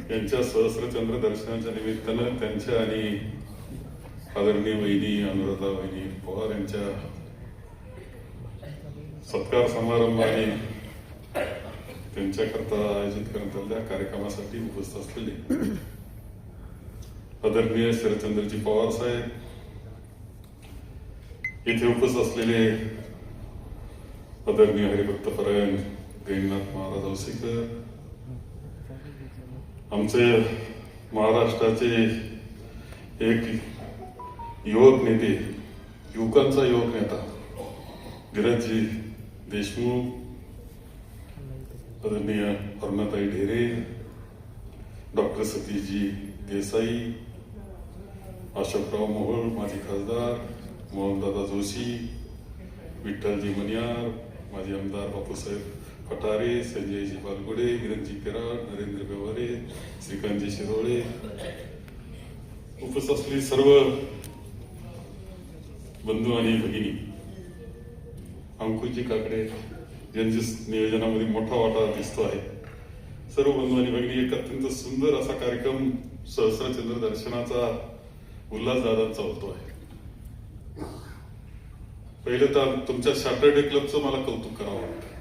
यांच्या सहस्रचंद्र दर्शनाच्या निमित्तानं त्यांच्या आणि आदरणीय वहिनी अनुराधा वहिनी पवार यांच्या सत्कार समारंभ आणि त्यांच्याकरता आयोजित करण्यात आलेल्या कार्यक्रमासाठी उपस्थित असलेले आदरणीय शरदचंद्रजी पवार साहेब, इथे उपस्थित असलेले आदरणीय हरिभक्तपरायण गैनीनाथ महाराज औसेकर, आमचे महाराष्ट्राचे एक युवक नेते, युवकांचा युवक नेता धीरजजी देशमुख, आदरणीय अरुणाताई ढेरे, डॉक्टर सतीशजी देसाई, अशोकराव मोहोळ माजी खासदार, मोहनदादा जोशी, विठ्ठलजी मनियार, माजी आमदार बापूसाहेब फटारे, संजयजी बालगुडे, गिरणजी केराड, नरेंद्र व्यवहारे, श्रीकांतजी शिरोळे, उपस्थित असलेली सर्व बंधू आणि भगिनी, अंकुशजी काकडे यांच्या नियोजनामध्ये मोठा वाटा दिसतो आहे. सर्व बंधू आणि भगिनी, एक अत्यंत सुंदर असा कार्यक्रम सहस्रचंद्र दर्शनाचा उल्हासदादांचा होतो आहे. पहिलं तर तुमच्या सॅटर्डे क्लबचं मला कौतुक करावं वाटतं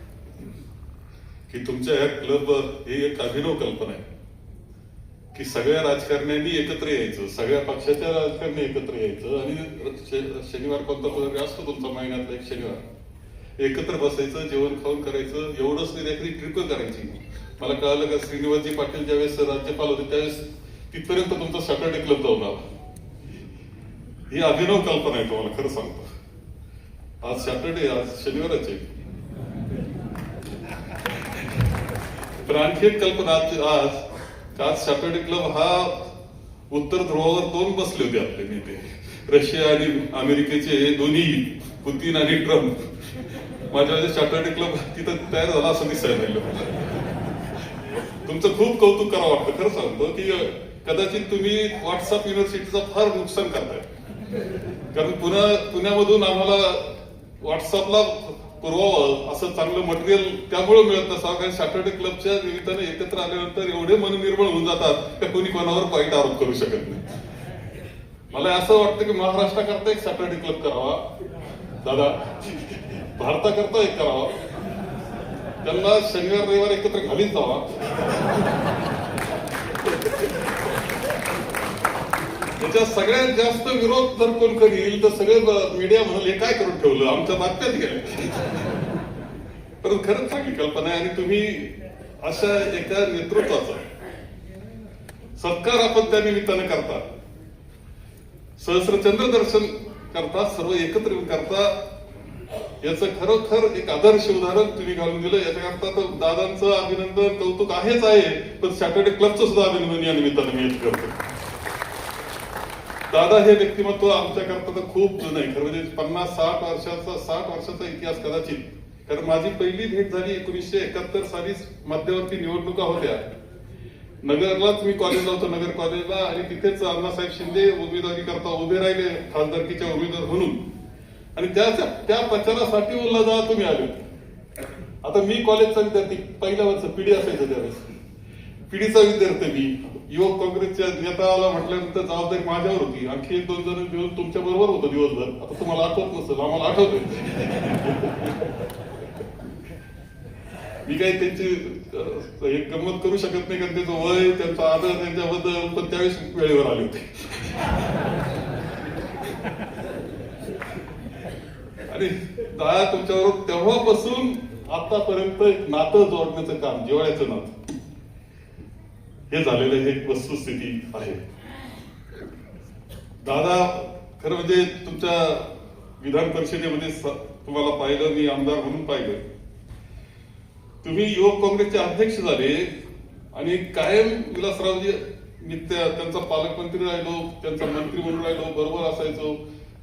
की तुमच्या ह्या क्लब ही एक अभिनव कल्पना आहे की सगळ्या राजकारण्यांनी एकत्र यायचं, सगळ्या पक्षाच्या राजकारणी एकत्र यायचं आणि शनिवार कोणता पगार असतो तुमचा महिन्यातला एक शनिवार एकत्र बसायचं, जेवण खाऊन करायचं. एवढंच नाही, एखादी ट्रिप करायची. मला कळालं का श्रीनिवासजी पाटील ज्यावेळेस राज्यपाल होते त्यावेळेस तिथपर्यंत तुमचा सॅटर्डे क्लब जाऊन आला. ही अभिनव कल्पना आहे, तुम्हाला खरं सांगतो. आज सॅटर्डे, आज शनिवारच आहे. पण आणखी एक कल्पना आज सॅटर्डे क्लब हा उत्तर ध्रुवावर 2 बसले होते आपले नेते, रशिया आणि अमेरिकेचे दोन्ही, पुतीन आणि ट्रम्प. माझ्या सॅटर्डे क्लब तिथं तयार झाला असं दिसायला लागलं. तुमचं खूप कौतुक करावं वाटतं, खरं सांगतो की कदाचित तुम्ही व्हॉट्सअप युनिव्हर्सिटीचं फार नुकसान करताय. कारण पुण्यामधून आम्हाला व्हॉट्सअपला पुरवावं असं चांगलं मटेरियल त्यामुळे मिळत नसावं, कारण सॅटर्डे क्लबच्या निमित्ताने एकत्र आल्यानंतर एवढे मन निर्मळ होऊन जातात की कोणी कोणावर वाईट आरोप करू शकत नाही. मला असं वाटतं की महाराष्ट्राकरता एक सॅटर्डे क्लब करावा दादा, भारताकरता एक करावा, त्यांना शनिवार रविवार एकत्र घालीत जावा. त्याच्या सगळ्यात जास्त विरोध जर कोण करील तर सगळे मीडिया म्हणाल हे काय करून ठेवलं, आमच्या बातम्यात गेल्या. पण खरंच चांगली कल्पना आहे आणि तुम्ही अशा एका नेतृत्वाचा सत्कार आपण त्या निमित्तानं करता, सहस्रचंद्र दर्शन करता, सर्व एकत्र येऊन करता, याचं खरोखर एक आदर्श उदाहरण तुम्ही घालून दिलं. याच्याकरता तर दादांचं अभिनंदन कौतुक आहेच आहे, पण सॅटर्डे क्लबचं सुद्धा अभिनंदन या निमित्तानं मी करतो. दादा हे व्यक्तिमत्व आमच्याकरता तर खूप जुनं आहे, खरं म्हणजे 60 वर्षाचा इतिहास कदाचित. कारण माझी पहिली भेट झाली 1971 साली मध्यवर्ती निवडणुका होत्या. नगरलाच मी कॉलेजला होतो, नगर कॉलेजला, आणि तिथेच अण्णासाहेब शिंदे उमेदवारी करता उभे राहिले खासदारकीच्या उमेदवार म्हणून, आणि त्या प्रचारासाठी उल्हादा तुम्ही आले. आता मी कॉलेजचा विद्यार्थी, पहिल्या वर्ष पिढी असायचं त्यावेळेस, पिढीचा विद्यार्थी मी. युवक काँग्रेसच्या नेत्याला म्हटल्यानंतर जबाबदारी माझ्यावर होती. आणखी 1-2 जण मिळून तुमच्या बरोबर होतो दिवसभर. आता तुम्हाला आठवत नसेल, आम्हाला आठवतोय. मी काही त्यांची एक गंमत करू शकत नाही, कारण त्याचं वय, त्यांचा आदर, त्यांच्याबद्दल, पण त्यावेळेस वेळेवर आले होते. आणि दादा तुमच्याबरोबर तेव्हापासून आतापर्यंत एक नातं जोडण्याचं काम, जिव्हाळ्याचं नातं, हे झालेलं एक वस्तुस्थिती आहे. दादा खरं म्हणजे तुमच्या विधान परिषदेमध्ये तुम्हाला पाहिलं, मी आमदार म्हणून पाहिलं. तुम्ही युवक काँग्रेसचे अध्यक्ष झाले आणि कायम विलासरावजी, मी त्यांचा पालकमंत्री राहिलो, त्यांचा मंत्री म्हणून राहिलो, बरोबर असायचो.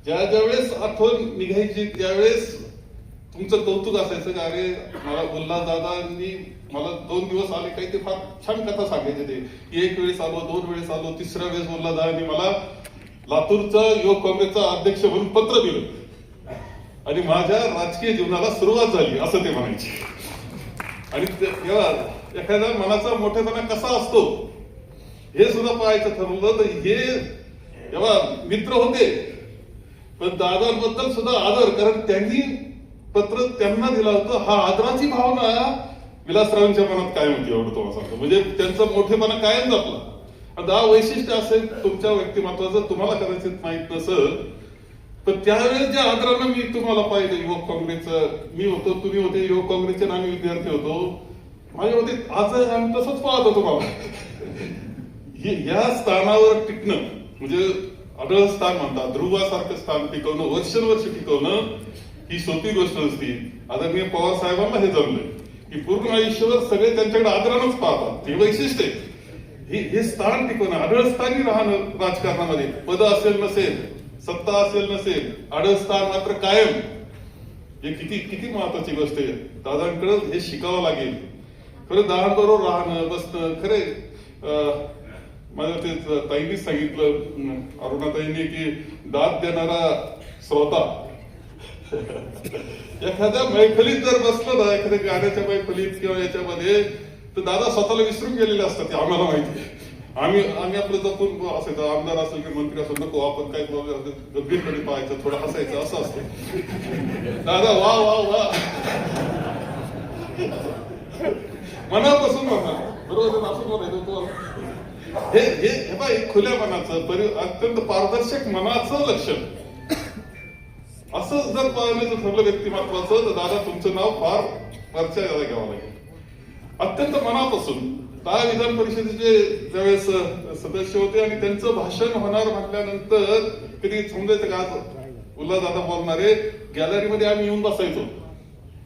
ज्या ज्यावेळेस आठवण निघायची त्यावेळेस तुमचं कौतुक असायचं की अरे मला उल्हास दादांनी मला 2 दिवस आले, काही ते फार छान कथा सांगायचे. ते 1 वेळेस आलो, 2 वेळेस आलो, 3ऱ्या वेळेस उल्हास दादांनी मला लातूरचा युवक काँग्रेसचा अध्यक्ष म्हणून पत्र दिलं आणि माझ्या राजकीय जीवनाला सुरुवात झाली असं ते म्हणायचे. आणि तेव्हा एखाद्या मनाचा मोठेपणा कसा असतो हे सुद्धा पाहायचं ठरवलं तर हे तेव्हा मित्र होते, पण दादांबद्दल सुद्धा आदर, कारण त्यांनी पत्र त्यांना दिलं होतं. हा आदराची भावना विलासरावांच्या मनात कायम होती, एवढं तुम्हाला सांगतो. म्हणजे त्यांचा मोठेपणा कायम जपला. आता हा वैशिष्ट्य असेल तुमच्या व्यक्तिमत्वाचं, तुम्हाला कदाचित माहित नसेल, पण त्यावेळेस ज्या आदरानं मी तुम्हाला पाहिलं युवक काँग्रेसचं, मी होतो, तुम्ही होते युवक काँग्रेसचे, आम्ही विद्यार्थी होतो, माझ्या होते. आज आम्ही तसंच पाहतो तुम्हाला. या स्थानावर टिकणं म्हणजे अढळ स्थान म्हणतात, ध्रुवासारखं स्थान टिकवणं, वर्षानुवर्ष टिकवणं ही सोपी गोष्ट नसती. आदरणीय पवार साहेबांना हे जमलंय की पूर्ण आयुष्यभर सगळे त्यांच्याकडे आदरानंच पाहतात. हे वैशिष्ट्य आहे, हे स्थान टिकवणं, अढळ स्थानी राहणं राजकारणामध्ये. पद असेल नसेल, सत्ता असेल नसेल, अढळ स्थान मात्र कायम. हे किती महत्वाची गोष्ट आहे. दादांकडे हे शिकावं लागेल. खरं दादांबरोबर राहणं, बसणं. खरे माझं ते ताईंनीच सांगितलं, अरुणाताईंनी, की दाद देणारा श्रोता. एखाद्या मैफलीत जर बसलं ना, एखाद्या गाण्याच्या मैफलीत किंवा याच्यामध्ये, तर दादा स्वतःला विसरून गेलेले असतात. ते आम्हाला माहिती आहे. आम्ही आपलं जपून असायचं, आमदार असेल की मंत्री असेल, नको आपण काय गंभीरपणे पाहायचं, थोडं हसायचं, असं असतं. दादा वा वा वा मनापासून म्हणणार, बरोबर, असं बोलायचं. हे बघा, एक खुल्या मनाचं, अत्यंत पारदर्शक मनाचं लक्षण. असं जर पाहण्याचं ठरलं व्यक्तिमत्वाचं, तर दादा तुमचं नाव फार वरच्या घ्यावं लागेल. अत्यंत मनापासून. दहा विधान परिषदेचे ज्यावेळेस सदस्य होते आणि त्यांचं भाषण होणार म्हटल्यानंतर कधी समजायचं का आज उल्हास दादा बोलणारे, गॅलरीमध्ये आम्ही येऊन बसायचो,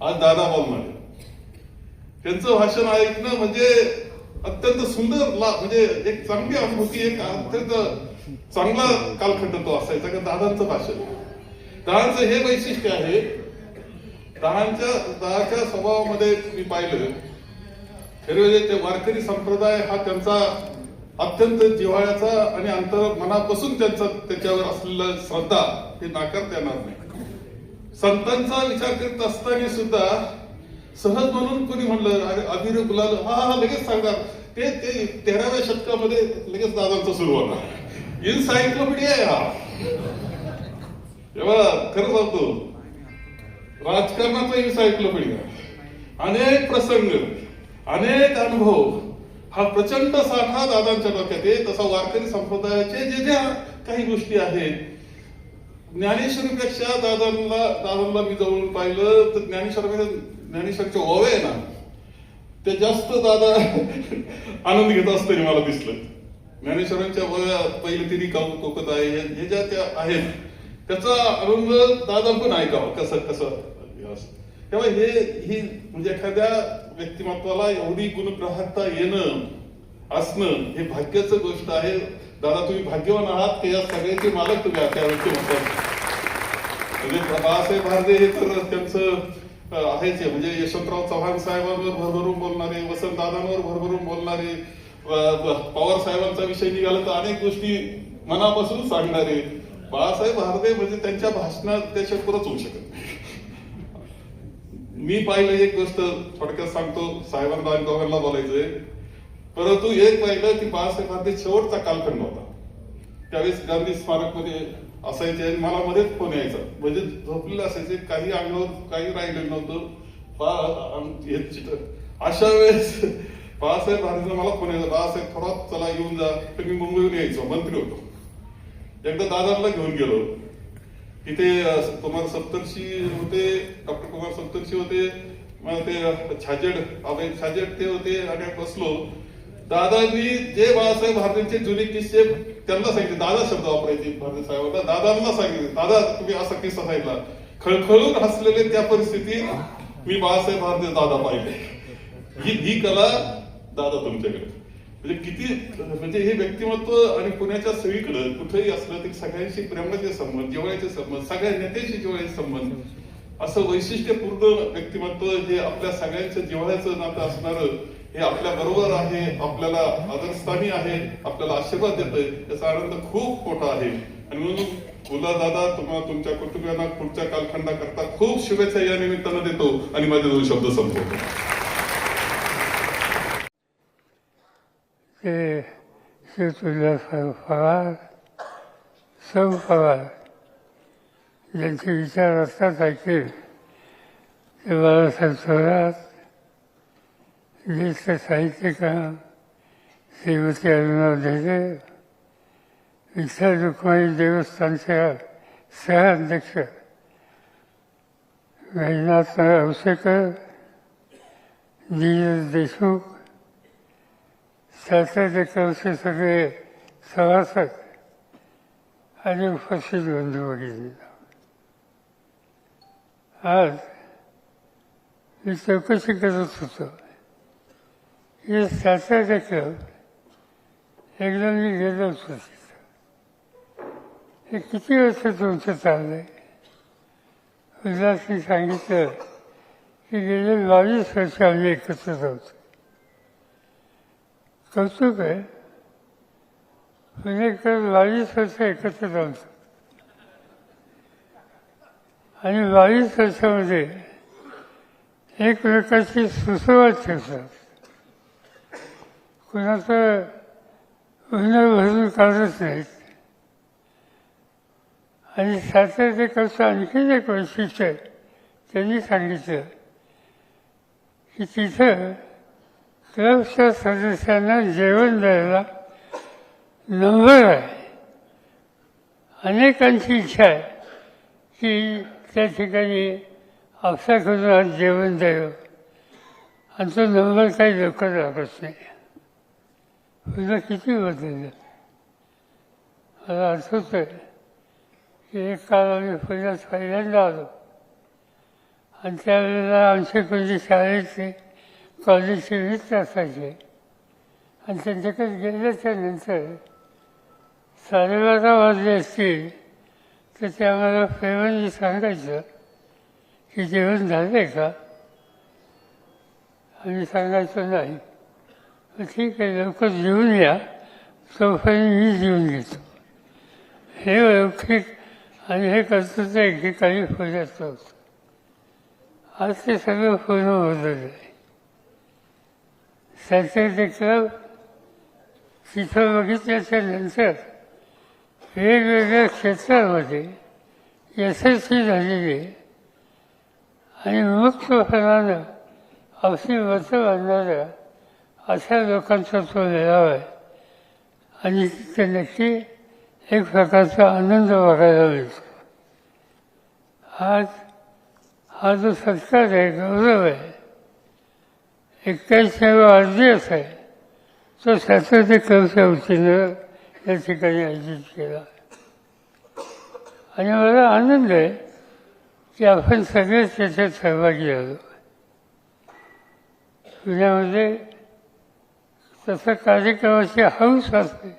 आज दादा बोलणारे. त्यांचं भाषण ऐकणं म्हणजे अत्यंत सुंदर, म्हणजे एक चांगली अनुभूती, एक अत्यंत चांगला कालखंड तो असायचा का दादांचं भाषण. दादांचं हे वैशिष्ट्य आहे. दादाच्या स्वभावामध्ये मी पाहिलं, खरे ते वारकरी संप्रदाय हा त्यांचा अत्यंत जिव्हाळ्याचा आणि अंतर मनापासून त्यांचा त्याच्यावर असलेला श्रद्धा हे नाकारता येणार नाही. संतांचा विचार करत असताना सुद्धा सहज म्हणून कोणी म्हणलं अरे अभिर गुलाल हा लगेच सांगणार ते 13व्या शतकामध्ये लगेच दादांचं सुरू होणार. इन्सायक्लोपीडिया आहे हा. तेव्हा खरं सांगतो राजकारणाचा इन्सायक्लोपीडिया. अनेक प्रसंग, अनेक अनुभव, हा प्रचंड साठा दादांच्या डोक्यात आहे. तसा वारकरी संप्रदायाचे जे काही गोष्टी आहेत, ज्ञानेश्वरीपेक्षा दादांना मी जवळून पाहिलं तर ज्ञानेश्वरचे ओवे आहे ना ते जास्त दादा आनंद घेत असताना मला दिसलं. ज्ञानेश्वरांच्या ओव्या पहिले तिने कोकत आहे हे ज्या त्या आहेत त्याचा आनंद दादा पण ऐकावं कसं. तेव्हा ही म्हणजे एखाद्या व्यक्तिमत्वाला एवढी गुणग्राहकता येणं असणं हे भाग्याचं गोष्ट आहे. दादा तुम्ही भाग्यवान आहात की या सगळ्याचे मालक तुम्ही त्या व्यक्तिमत्वाचे. म्हणजे बाळासाहेब भारदे हे तर त्यांचं आहेच. म्हणजे यशवंतराव चव्हाण साहेबांवर भरभरून बोलणारे, वसंत दादांवर भरभरून बोलणारे, पवार साहेबांचा विषय निघाला तर अनेक गोष्टी मनापासून सांगणारे. बाळासाहेब भारदे म्हणजे त्यांच्या भाषणात त्याच्या पुरंच होऊ शकत नाही. मी पाहिलं एक गोष्ट थोडक्यात सांगतो, साहेबांना आणि दोघांना बोलायचंय. परंतु एक पाहिलं की बाळासाहेब भारदे शेवटचा कालखंड होता. त्यावेळेस गांधी स्मारक मध्ये असायचे आणि मला मध्येच फोन यायचा. म्हणजे झोपलेलं असायचे, काही अंगावर काही राहिलेलं नव्हतं. अशा वेळेस बाळासाहेब भारदेला मला फोन यायचा, बाळासाहेब थोडा चला येऊन जा. तर मी मुंबईहून यायचो, मंत्री होतो. एकदा दादांना घेऊन गेलो. तिथे कुमार सप्तर्षी होते, डॉक्टर कुमार सप्तर्षी होते, ते छाजेड ते होते आणि बसलो. दादांनी जे बाळासाहेब भारदेचे जुने किस्से त्यांना सांगितले. दादा शब्द वापरायचे भारदे साहेबांना. दादांना सांगितले, दादा तुम्ही असा किस्सा सांगितला. खळखळून हसलेले त्या परिस्थितीत मी बाळासाहेब भारदे दादा पाहिले. ही कला दादा तुमच्याकडे. म्हणजे किती म्हणजे हे व्यक्तिमत्व आणि पुण्याच्या सगळीकडे कुठेही असलं तरी सगळ्यांशी प्रेमाचे संबंध, जिव्हाळ्याचे संबंध, सगळ्या नेत्यांशी जिव्हाळ्याचे संबंध, असं वैशिष्ट्यपूर्ण व्यक्तिमत्व हे आपल्या सगळ्यांच्या जिव्हाळ्याचं नातं असणारं हे आपल्या बरोबर आहे, आपल्याला आदरस्थानी आहे, आपल्याला आशीर्वाद देतोय, याचा आनंद खूप मोठा आहे. आणि म्हणून गुलाल दादा तुम्हाला तुमच्या कुटुंबियांना पुढच्या कालखंडाकरता खूप शुभेच्छा या निमित्तानं देतो आणि माझे 2 शब्द संपवतो. ते शिवतुल्य पवार, सौ पवार ज्यांचे विचार असतात ऐकले ते बाळासाहेब थोरात, ज्येष्ठ साहित्यकार श्रीमती अरुणा ढेरे, विठ्ठल रुक्माई देवस्थानचे सहअध्यक्ष गहिनाथ औसेकर, धीरज देशमुख, शास्त्रज्ञांचे सगळे सभासद आणि उपस्थित बंधू भगिनी, आज मी चौकशी करत होतो हे शास्त्रज्ञ एकदा मी गेलो होतो तिथं. हे किती वर्ष तुमचं चाललंय? उल्हासनी सांगितलं की गेले 22 वर्ष आम्ही एकत्र होतो. कौतुक आहे, पुणेकर 22 वर्ष एकत्र राहतो आणि 22 वर्षामध्ये एक प्रकारची सुसंवाद ठेवतात. कुणाचं उन्हा भरून काढत नाहीत. आणि साताऱ्याचं आणखीन एक वैशिष्ट्य त्यांनी सांगितलं की तिथं क्लबच्या सदस्यांना जेवण द्यायला नंबर आहे. अनेकांची इच्छा आहे की त्या ठिकाणी आपसा करून आज जेवण द्यावं आणि तो नंबर काही लवकर लागत नाही. पुन्हा किती बदललं. मला आठवतं आहे की एक काळ आम्ही पुण्यात पहिल्यांदा आलो आणि त्यावेळेला आमचे कोणते शाळेचे कॉलेजचे मित्र असायचे आणि त्यांच्याकडे गेल्याच्या नंतर 12:30 वाजले असतील तर ते आम्हाला प्रेमाने सांगायचं की जेवण झालं आहे का? आम्ही सांगायचो नाही. ठीक आहे लवकर जेवून या, तोपर्यंत मी जेवून घेतो. हे वैयक्तिक आणि हे कर्तृत्व एकेकाळी फुल्याचं होतं. आज ते सगळं पूर्ण बदललं आहे. सॅटर्डे क्लब तिथं बघितल्याच्या नंतर वेगवेगळ्या क्षेत्रामध्ये यशस्वी झालेले आणि मुक्तपणानं आपली मतं मांडणाऱ्या अशा लोकांचा तो मेळावा आहे. आणि तिथे नक्की एक प्रकारचा आनंद बघायला मिळतो. आज हा जो सत्कार आहे, गौरव आहे, 81वा वाढदिवस आहे, तो सॅटर्डे क्लबच्या वतीनं या ठिकाणी आयोजित केला. आणि मला आनंद आहे की आपण सगळेच त्याच्यात सहभागी झालो. पुण्यामध्ये तसं कार्यक्रमाची हौस असते.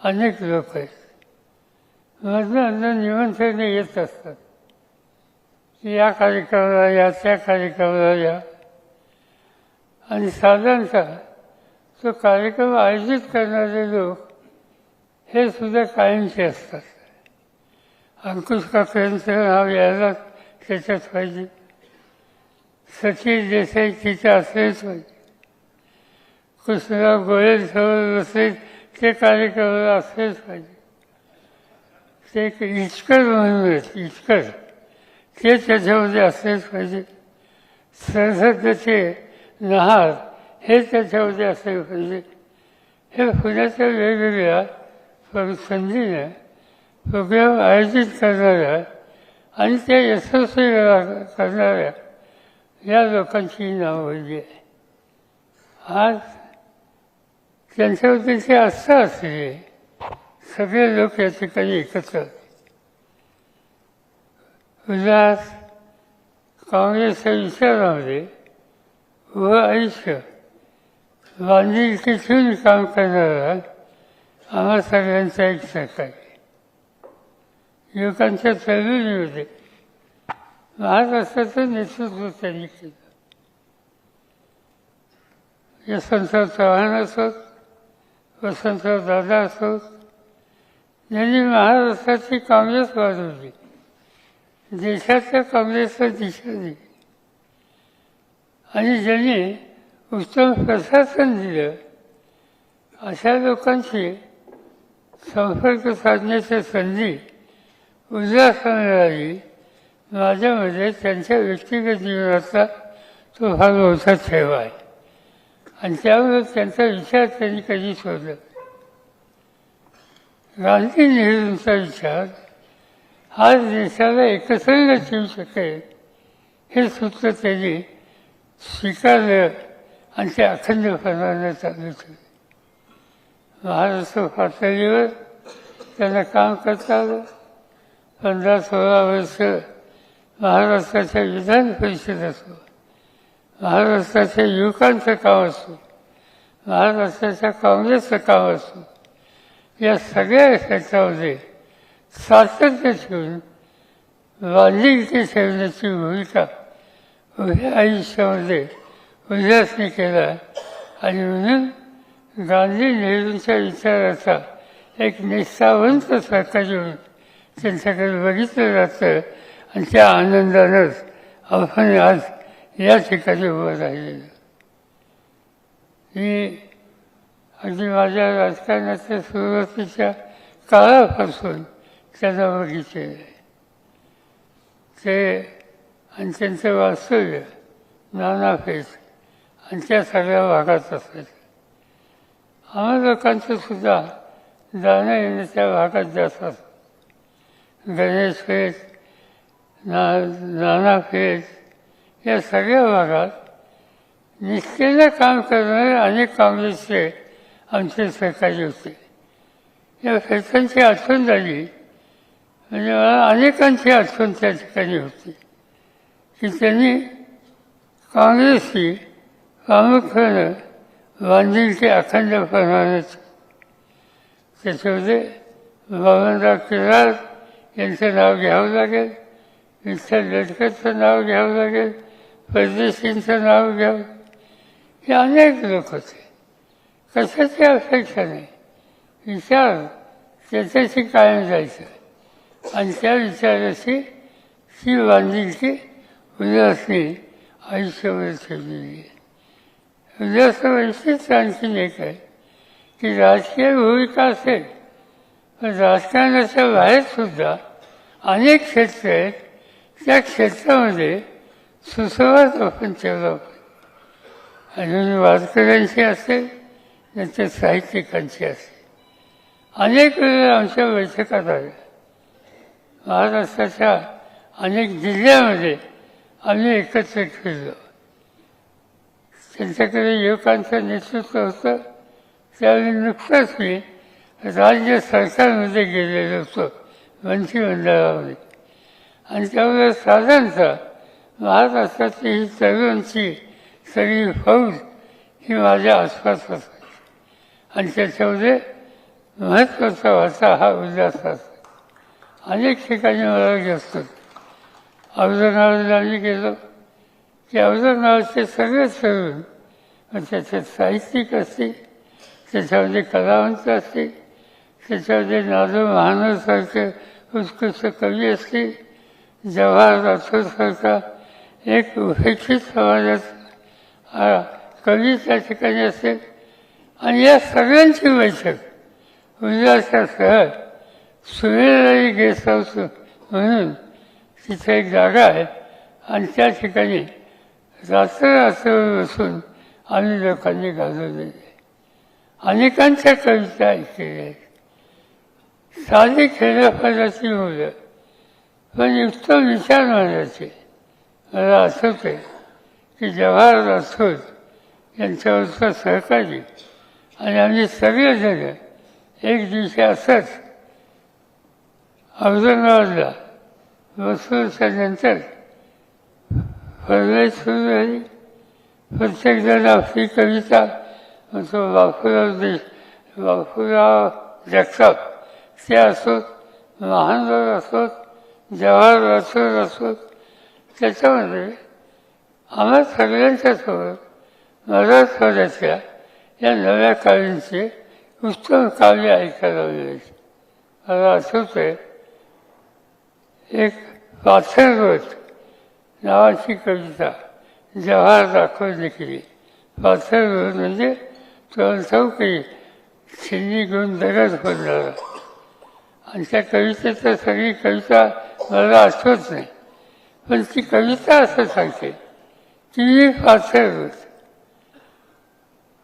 अनेक लोक आहेत, मधनं निमंत्रणे येत असतात की या कार्यक्रमाला या, त्या कार्यक्रमाला या. आणि साधारणतः तो कार्यक्रम आयोजित करणारे लोक हे सुद्धा कायमचे असतात. अंकुश काकरेंचं नाव यायला त्याच्यात पाहिजे, सचिन देसाई तिथे असलेच पाहिजे, कृष्णराव गोयल जवळ बसले ते कार्यक्रमाला असलेच पाहिजे. ते एक इचकर म्हणून आहेत, इचकर ते त्याच्यामध्ये असलेच पाहिजे. सरहद्दचे नहार हे त्याच्यामध्ये असले पाहिजे. हे पुण्याच्या वेगवेगळ्या संधीने प्रोग्राम आयोजित करणाऱ्या आणि ते यशस्वी करणाऱ्या या लोकांची नावबंदी आहे. आज त्यांच्याबद्दलची आस्था असलेले सगळे लोक या ठिकाणी एकत्र. उल्हास काँग्रेसच्या विचारामध्ये व आयुष्य बांधिलकीतून काम करणारा आम्हा सगळ्यांचा एक सहकारी. युवकांच्या चळवळीमध्ये महाराष्ट्राचं नेतृत्व त्यांनी केलं. यशवंतराव चव्हाण असोत, वसंतराव दादा असोत, यांनी महाराष्ट्राची काँग्रेस वाढवली, देशाच्या काँग्रेसला दिशा दिली. आणि ज्यांनी उत्तम प्रशासन दिलं अशा लोकांशी संपर्क साधण्याची संधी उल्हासाने मिळाली. माझ्यामध्ये त्यांच्या व्यक्तिगत जीवनाचा तो फार मोठा ठेवा आहे. आणि त्यामुळे त्यांचा विचार त्यांनी कधी सोडला. गांधी नेहरूंचा विचार हा देशाला एकत्र ठेवू शकेल हे सूत्र त्यांनी स्वीकारलं आणि ते अखंडपणाने चालू ठेवले. महाराष्ट्र पातळीवर त्यांना काम करता आलं. 15-16 वर्ष महाराष्ट्राच्या विधान परिषद असो, महाराष्ट्राच्या युवकांचं काम असो, महाराष्ट्राच्या काँग्रेसचं काम असो, या सगळ्या क्षेत्रामध्ये सातत्य ठेवून बांधिलकी ठेवण्याची भूमिका उभ्या आयुष्यामध्ये उल्हासने केला. आणि म्हणून गांधी नेहरूंच्या विचाराचा एक निष्ठावंत सहकारी होऊन त्यांच्याकडे बघितलं जातं. आणि त्या आनंदानंच आपण आज या ठिकाणी उभं राहिलेलं. ही अगदी माझ्या राजकारणाच्या सुरुवातीच्या काळापासून त्यांना बघितलेलं आहे. ते आणि त्यांचं वास्तव्य नानापेठ आणि त्या सगळ्या भागात असायचं. आम्हा लोकांचं सुद्धा जाणं येणं त्या भागात जास्त असतं. गणेश पेठ, नानापेठ या सगळ्या भागात निष्ठेनं काम करणारे अनेक काँग्रेसचे आमचे सहकारी होते. या फेटांची आठवण झाली म्हणजे मला अनेकांची आठवण त्या ठिकाणी होती की त्यांनी काँग्रेसची प्रामुख्यानं बांधिलकी अखंडपणानेच. त्याच्यामध्ये बाबनराव केदार यांचं नाव घ्यावं लागेल, विठ्ठल लटकरचं नाव घ्यावं लागेल, परदेशींचं नाव घ्यावं. हे अनेक लोक होते. कशाची अपेक्षा नाही, विचार त्याच्याशी कायम जायचं. आणि त्या विचाराशी ती बांधिलकी उल्हासने आयुष्यभर ठेवलेली आहे. उल्हासावरचीच आणखीन एक आहे की राजकीय भूमिका असेल पण राजकारणाच्या बाहेर सुद्धा अनेक क्षेत्र आहेत. त्या क्षेत्रामध्ये सुसंवाद आपण ठेवला पाहिजे. अजून वारकऱ्यांची असेल नंतर साहित्यिकांची असेल. अनेक वेळा आमच्या बैठकात आल्या. महाराष्ट्राच्या अनेक जिल्ह्यामध्ये आम्ही एकत्र फिरलो. त्यांच्याकडे युवकांचं नेतृत्व होतं. त्यावेळी नुकतंच मी राज्य सरकारमध्ये गेलेलो होतो मंत्रिमंडळामध्ये. आणि त्यावेळेला साधारणतः महाराष्ट्रातली ही तरुणांची सगळी फौज ही माझ्या आसपास असायची. आणि त्याच्यामध्ये महत्त्वाचा वाटा हा उल्हास असायचा. अनेक ठिकाणी मला घेतो. औरंगाबादला आम्ही गेलो की औरंगाबादचे सगळे तरुण त्याच्यात साहित्यिक असतील, त्याच्यामध्ये कलावंत असतील, त्याच्यामध्ये नादू महानोरसारखे उत्कृष्ट कवी असतील, जवाहर राठोडसारखा एक उपेक्षित समाजाचा कवी त्या ठिकाणी असेल. आणि या सगळ्यांची बैठक उल्हासासह सुवेलाई गेस्ट हाऊस म्हणून तिथे एक जागा आहे आणि त्या ठिकाणी रात्र बसून आम्ही लोकांनी घालवलेली आहे. अनेकांच्या कविता ऐकलेल्या आहेत. साधी खेड्यापाड्याची मुलं पण उत्तम विचार मांडायचे. मला आठवते की जवाहर राठोड यांच्यावरचा सहकारी आणि आम्ही सगळेजण एक दिवशी असंच औरंगाबादला बसल्याच्या नंतर फरमाईश सुरू झाली. प्रत्येकजण आपली कविता तो बापूराव जगताप ते असोत, महानोर असोत, जवाहर राठोड असोत. त्याच्यामध्ये आम्हा सगळ्यांच्यासोबत मराठवाड्यातल्या या नव्या कवींचे उत्तम काव्य ऐकायला मिळायचे. मला आठवतंय एक पाथरवत नावाची कविता जवाहर राठोडने केली. पाथरवत म्हणजे चौकी छिन्नी घेऊन दगड फोडणारा. आणि त्या कवितेचं सगळी कविता मला आठवत नाही, पण ती कविता असं सांगते की मी पाथरवत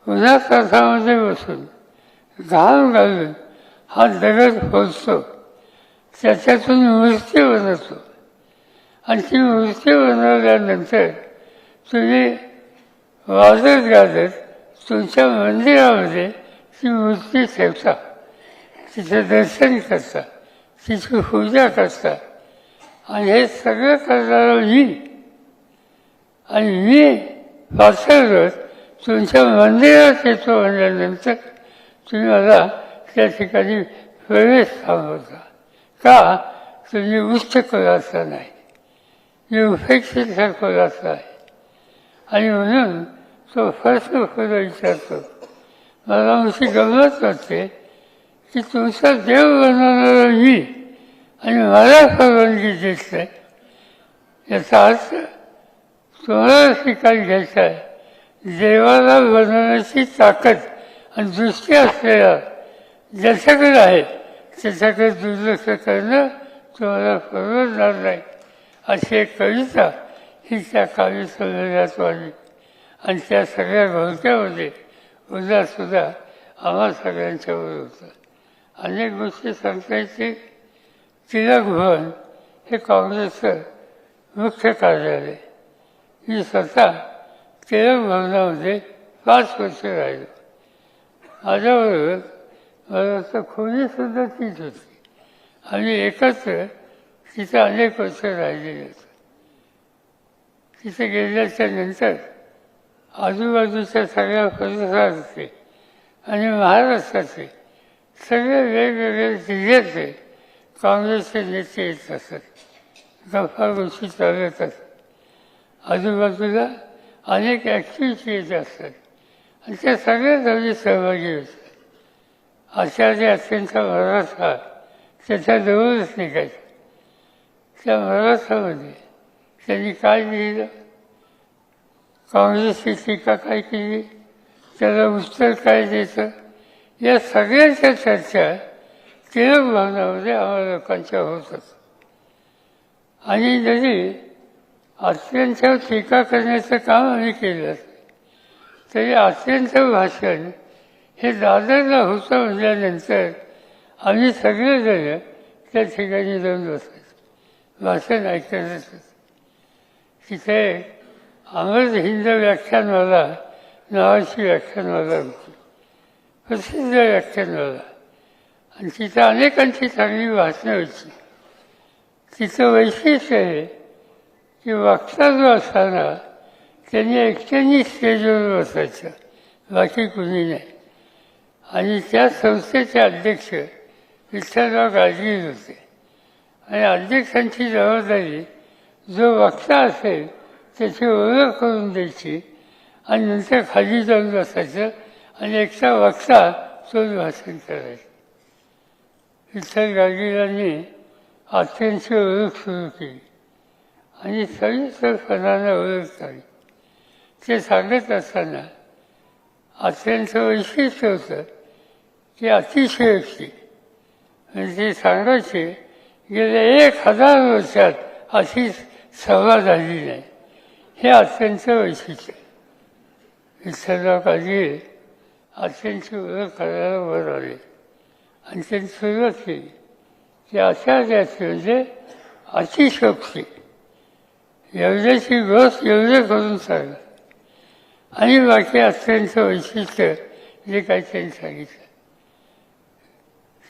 उन्हातासामध्ये बसून घाम घालून हा दगड फोडतो, त्याच्यातून मूर्ती बनवतो. आणि ती मूर्ती बनवल्यानंतर तुम्ही वाजत गाजत तुमच्या मंदिरामध्ये ती मूर्ती ठेवता, तिचं दर्शन करता, तिची पूजा करता. आणि हे सगळं करणारा मी. आणि मी पाथरवत तुमच्या मंदिरात येतो म्हणल्यानंतर तुम्ही मला त्या ठिकाणी प्रवेश थांबवता. का? तुम्ही उच्च कुलाचा नाही, मी उपेक्षित कुलाचा आहे. आणि म्हणून तो प्रश्न पुढे विचारतो. मला अशी गंमत वाटते की तुमचा देव बनवणारा मी आणि मला परवानगी देत नाही. याचा अर्थ तुम्हाला स्वीकार घ्यायचा आहे. देवाला बनवण्याची ताकद आणि दृष्टी असलेला ज्याच्याकडे आहे त्याच्याकडे दुर्लक्ष करणं तुम्हाला परवडणार नाही. अशी एक कविता ही त्या काव्य संमेलनात वाढली. आणि त्या सगळ्या घोळक्यामध्ये उद्यासुद्धा आम्हा सगळ्यांच्यावर होतं. अनेक गोष्टी सांगता येते. टिळक भवन हे काँग्रेसचं मुख्य कार्यालय. मी स्वतः टिळक भवनामध्ये 5 वर्ष राहिलो. माझ्याबरोबर मला तर खोलीसुद्धा तीच होती. आम्ही एकत्र तिथे अनेक वर्ष राहिलेले होतो. तिथे गेल्याच्या नंतर आजूबाजूच्या सगळ्या परिसराचे आणि महाराष्ट्राचे सगळे वेगवेगळे जिल्ह्याचे काँग्रेसचे नेते येत असत. गप्पा गोष्टी चालत असत. आजूबाजूला अनेक ॲक्टिव्हिटी येत असतात आणि त्या सगळ्याच आम्ही सहभागी होतात. आचार्य अत्यंत मराठा त्याच्या जवळच निघायचं. त्या मराठामध्ये त्यांनी काय लिहिलं, काँग्रेसची टीका काय केली, त्याला उत्तर काय द्यायचं, या सगळ्यांच्या चर्चा टिळक भवनामध्ये आम्हा लोकांच्या होतात. आणि जरी आत्र्यांच्यावर टीका करण्याचं काम आम्ही केलं तरी आत्र्यांचं भाषण हे दादरला होतं म्हटल्यानंतर आम्ही सगळेजण त्या ठिकाणी जाऊन बसायचो, भाषण ऐकायचं. तिथे अमर हिंद व्याख्यानमाला नावाची व्याख्यानमाला होती, प्रसिद्ध व्याख्यानमाला, आणि तिथं अनेकांची चांगली भाषणं होती. तिचं वैशिष्ट्य आहे की वक्ता जो असताना त्यांनी एकट्याने स्टेजवर बसायचं, बाकी कुणी नाही. आणि त्या संस्थेचे अध्यक्ष विठ्ठलराव गाडगीळ होते. आणि अध्यक्षांची जबाबदारी जो वक्ता असेल त्याची ओळख करून द्यायची आणि नंतर खाली जाऊन बसायचं आणि एकटा वक्ता तोच भाषण करायचं. विठ्ठल गाडगीळांनी आत्र्यांची ओळख सुरू केली आणि सविस्तरपणानं ओळख झाली. ते सांगत असताना आत्र्यांचं वैशिष्ट्य होतं की अतिशयोक्ती, म्हणजे ते सांगायचे गेल्या 1000 वर्षात अशी सभा झाली नाही, हे आत्र्यांचं वैशिष्ट्य. विठ्ठलराव गाडगीळ आत्र्यांची ओळख करायला वर आले आणि त्यांनी सुरुवात केली की आचार्याची म्हणजे अतिशयोक्ती, एवढ्याची गोष्ट एवढं करून सांगा. आणि बाकी आत्र्यांचं वैशिष्ट्य जे काही त्यांनी सांगितलं,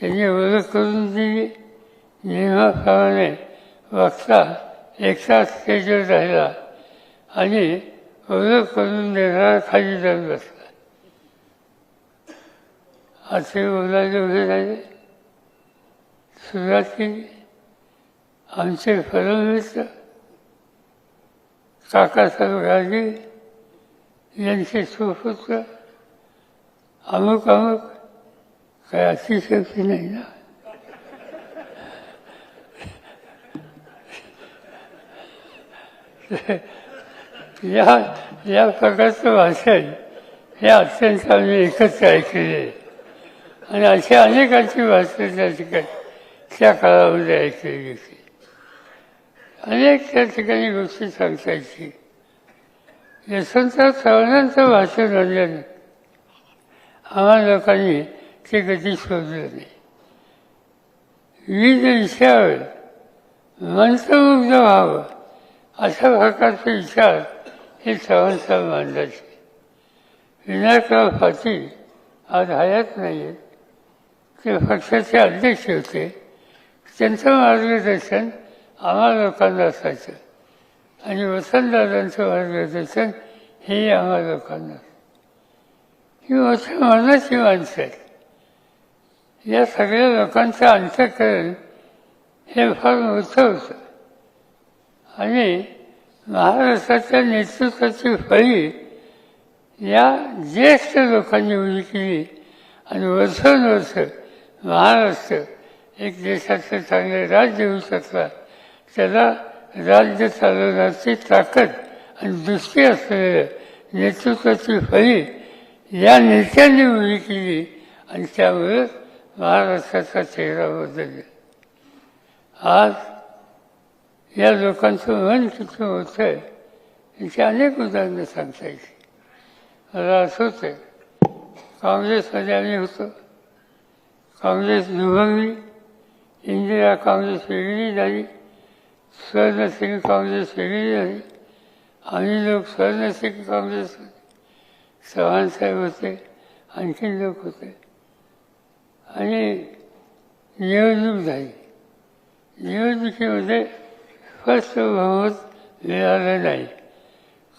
त्यांनी ओळख करून दिली. नियमाप्रमाणे वक्ता एकटा स्टेजवर राहिला आणि ओळख करून देणारा खाली जाऊन बसला. असे बोलायला उभे राहिले, सुरुवात केली. आमचे परममित्र काकासाहेब गाडगीळ यांचे सुपुत्र अमुक अमुक, काय अतिशयोक्ती नाही ना. या प्रकारचं भाषण हे अत्यंत आम्ही एकत्र ऐकलेले आणि अशा अनेकांची भाषणं त्या ठिकाणी त्या काळामध्ये ऐकलेली होती. अनेक त्या ठिकाणी गोष्टी सांगता येतील. यशवंतराव चव्हाणांचं भाषण म्हणल्यानं आम्हा लोकांनी ते कधी शोधलं नाही. विविध विषयावर मंत्रमुग्ध व्हावं अशा प्रकारचे विचार हे चव्हाण साहेब मांडायचे. विनायकराव पाटील आज हयात नाही आहेत, ते पक्षाचे अध्यक्ष होते. त्यांचं मार्गदर्शन आम्हा लोकांना असायचं आणि वसंतदादांचं मार्गदर्शन हेही आम्हा लोकांना. ही मोठ्या मनाची माणसं आहेत. या सगळ्या लोकांचं अंतःकरण हे फार मोठं होतं आणि महाराष्ट्राच्या नेतृत्वाची फळी या ज्येष्ठ लोकांनी उभी केली आणि वर्षानुवर्ष महाराष्ट्र एक देशाचं चांगले राज्य होऊ शकला. त्याला राज्य चालवण्याची ताकद आणि दृष्टी असलेल्या नेतृत्वाची फळी या नेत्यांनी उभी केली आणि त्यामुळे महाराष्ट्राचा चेहरा बदलला. आज या लोकांचं मन किती मोठं आहे याची अनेक उदाहरणं सांगता येईल. मला आठवतं काँग्रेसमध्ये आम्ही होतो, काँग्रेस दुभंगली, इंदिरा काँग्रेस वेगळी झाली, स्वर्णसिंग काँग्रेस वेगळी झाली. आम्ही लोक स्वर्णसिंग काँग्रेस होते, चव्हाणसाहेब होते, आणखीन लोक होते आणि निवडणूक झाली. निवडणुकीमध्ये स्पष्ट बहुमत मिळालं नाही.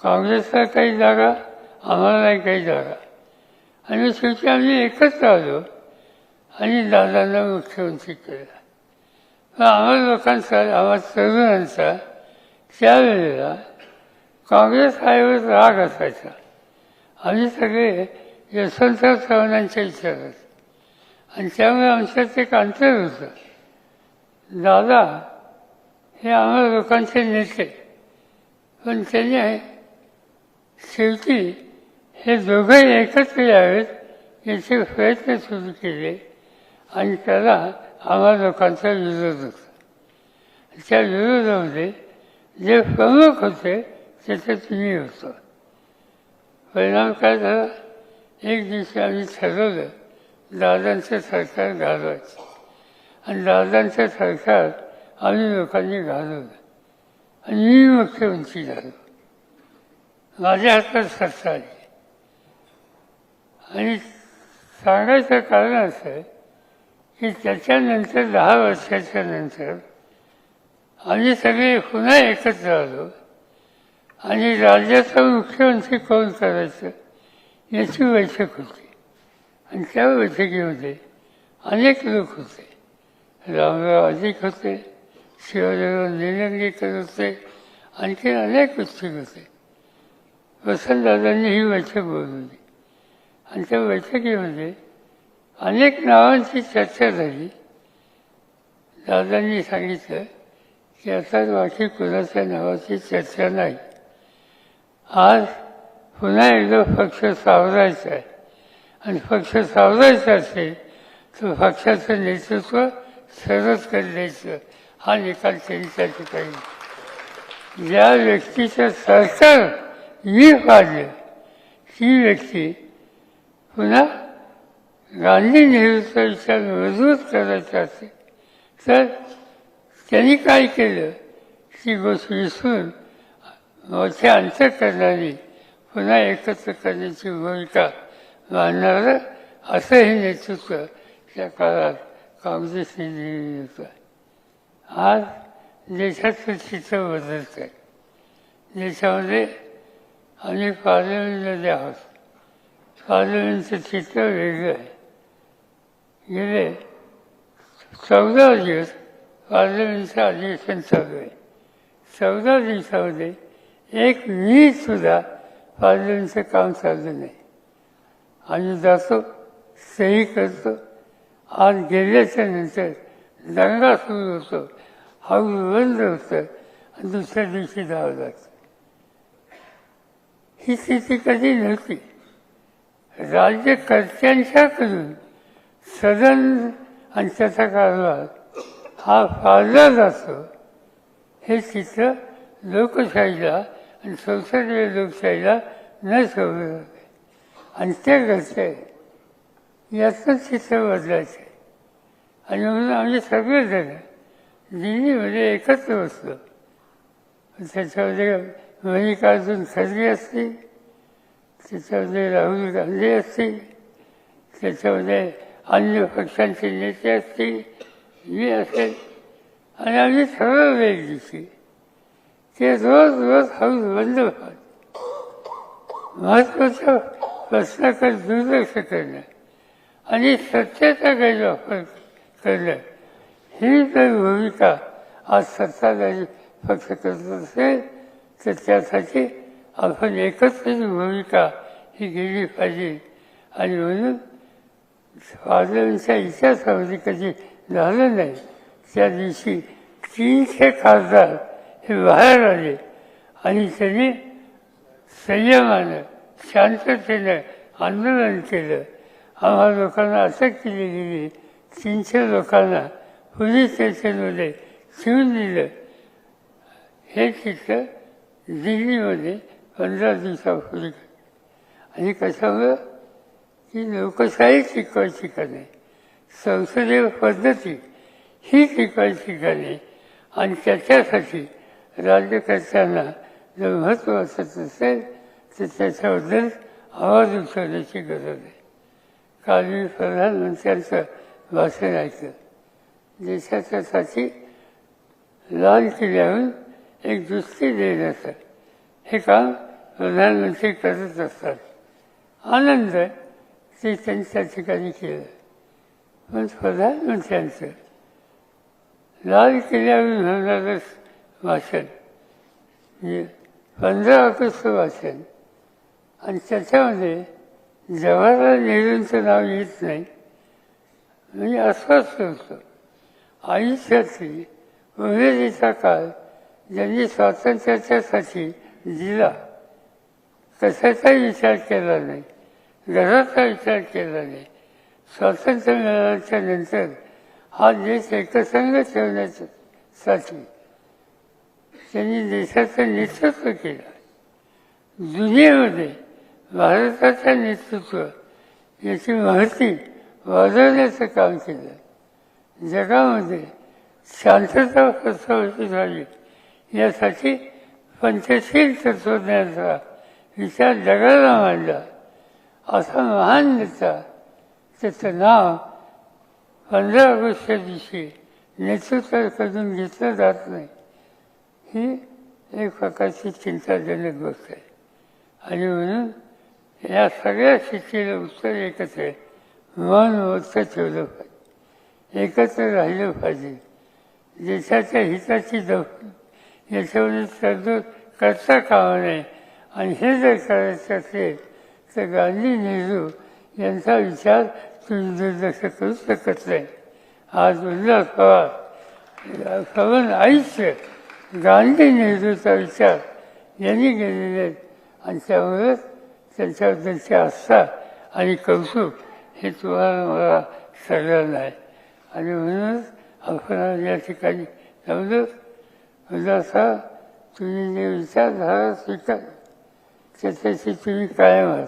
काँग्रेसला काही जागा, आम्हालाही काही जागा आणि शेवटी आम्ही एकत्र आलो आणि दादांना मुख्यमंत्री केला. पण आम्हा लोकांचा, आम्हा तरुणांचा त्यावेळेला काँग्रेस आईवर राग असायचा. आम्ही सगळे यशवंतराव चव्हाणांच्या विचारात आणि त्यामुळे आमच्यात एक अंतर होतं. दादा हे आम्हा लोकांचे नेते, पण त्याने शेवटी हे दोघंही एकत्र यावेत याचे प्रयत्न सुरू केले आणि त्याला आम्हा लोकांचा विरोध होता. त्या विरोधामध्ये जे प्रमुख होते त्याच्यात मी होतो. परिणाम काय झाला, एक दिवशी आम्ही ठरवलं दादांचं सरकार घालवायचं आणि दादांचं सरकार आम्ही लोकांनी घालवलं आणि मी मुख्यमंत्री झालो. माझ्या हातात सत्ता आली. आणि सांगायचं कारण असं आहे की त्याच्यानंतर 10 वर्षाच्या नंतर आम्ही सगळे पुन्हा एकत्र आलो आणि राज्याचा मुख्यमंत्री कोण करायचं याची बैठक होती. आणि त्या बैठकीमध्ये अनेक लोक होते. रामराव अधिक होते, शिवराव निलंगेकर होते, आणखी अनेक पुस्तक होते. वसंतदादांनी ही बैठक बोलवली आणि त्या बैठकीमध्ये अनेक नावांची चर्चा झाली. दादांनी सांगितलं की आता बाकी कुणाच्या नावाची चर्चा नाही. आज पुन्हा एकदा पक्ष सावरायचा आहे आणि पक्ष सावरायचा असेल तर पक्षाचं नेतृत्व सरसकट द्यायचं हा निकाल त्यांनी त्या ठिकाणी. ज्या व्यक्तीचं सरकार मी पाहिलं ती व्यक्ती पुन्हा गांधी नेहरूचा विचार मजबूत करायचा असेल तर त्यांनी काय केलं, ती गोष्ट विसरून मोठे अंतर करणारी पुन्हा एकत्र करण्याची भूमिका मानणारं असं हे नेतृत्व त्या काळात काँग्रेसने नेलेलं होतं. आज देशाचं चित्र बदलत आहे. देशामध्ये आम्ही पार्लमेंटमध्ये आहोत. पार्लमेंटचं चित्र वेगळं आहे. गेले 14 दिवस पार्लमेंटचं अधिवेशन चालू आहे. 14 दिवसामध्ये एक मिनिटसुद्धा पार्लमेंटचं काम चाललं नाही. आम्ही जातो, सही करतो, आज गेल्याच्या नंतर दंगा सुरू होतो, हाऊस बंद होतं आणि दुसऱ्या दिवशी जावं लागतं. ही स्थिती कधी नव्हती. राज्यकर्त्यांच्याकडून सदन आणि त्याचा कारभार हा पाळला जातो हे चित्र लोकशाहीला आणि संसदीय लोकशाहीला न शोभलं जाते आणि ते घडतंय. याचं चित्र बदलायचं आहे. आणि म्हणून आम्ही सगळेजण दिल्लीमध्ये एकत्र बसलो. त्याच्यामध्ये मल्लिकार्जुन खरगे असतील, त्याच्यामध्ये राहुल गांधी असतील, त्याच्यामध्ये अन्य पक्षांचे नेते असतील, मी असेल. आणि आम्ही ठरवलं एक दिवशी की रोज रोज हाऊस बंद व्हावं, महत्त्वाच्या प्रश्नाकडे दुर्लक्ष करणं आणि सत्तेचा गैरवापर करणं ही जर भूमिका आज सत्ताधारी पक्ष करत असेल तर त्यासाठी आपण एकत्रित भूमिका ही घेतली पाहिजे. आणि म्हणून पार्लमेंटच्या इतिहासामध्ये कधी झालं नाही त्या दिवशी 300 खासदार हे बाहेर आले आणि त्यांनी संयमानं शांततेनं आंदोलन केलं. आम्हा लोकांना अटक केली गेली. 300 लोकांना पोलीस स्टेशनमध्ये ठेवून दिलं. हे चित्र दिल्लीमध्ये 15 दिवसापूर्वी. आणि कशामुळं की लोकशाही शिकवायची का नाही, संसदीय पद्धती ही शिकवायची का नाही. आणि त्याच्यासाठी राज्यकर्त्यांना जर महत्त्व असत असेल तर त्याच्याबद्दल आवाज उठवण्याची गरज आहे. काल मी प्रधानमंत्र्यांचं भाषण ऐकलं. देशाच्यासाठी लाल किल्ल्याहून एक दृष्टी देण्याचं हे काम प्रधानमंत्री करत असतात. आनंद ते त्यांच्या ठिकाणी केलं. पण प्रधानमंत्र्यांचं लाल किल्ल्यावरून होणारं भाषण 15 ऑगस्ट भाषण आणि त्याच्यामध्ये जवाहरलाल नेहरूंचं नाव येत नाही म्हणजे अस्वस्थ होतं. आयुष्यातली उमेदीचा काळ ज्यांनी स्वातंत्र्याच्यासाठी दिला कशाचा विचार केला नाही, घराचा विचार केला नाही. स्वातंत्र्य मिळाल्याच्या नंतर हा देश एकसंघ ठेवण्यासाठी त्यांनी देशाचं नेतृत्व केलं. दुनियेमध्ये भारताचं नेतृत्व याची माहिती वाढवण्याचं काम केलं. जगामध्ये शांतता प्रस्थापित झाली यासाठी पंचशील तत्वज्ञानाचा विचार जगाला मांडला. असा महान नेता, त्याचं नाव 15 ऑगस्टच्या दिवशी नेतृत्वाकडून घेतलं जात नाही, ही एक प्रकारची चिंताजनक गोष्ट आहे. आणि म्हणून या सगळ्या शिक्षेला उत्तर एकच आहे, मन मोठं ठेवलं पाहिजे, एकत्र राहिलं पाहिजे. देशाच्या हिताची दखल याच्यामध्ये तरतूद करता कामा नये. आणि हे जर करायचं असेल तर गांधी नेहरू यांचा विचार तुम्ही दुर्लक्ष करू शकत नाही. आज उल्हास पवार सवन आयुष्य गांधी नेहरूचा विचार यांनी केलेले आहेत. आणि त्यामुळेच त्यांच्याबद्दलची आस्था आणि कौतुक हे तुम्हाला मला सगळ्यांना आहे. आणि म्हणूनच आपण या ठिकाणी जमलं. उल्हासा तुम्ही जे विचारधारा स्वीकार त्याच्याशी तुम्ही कायम आहात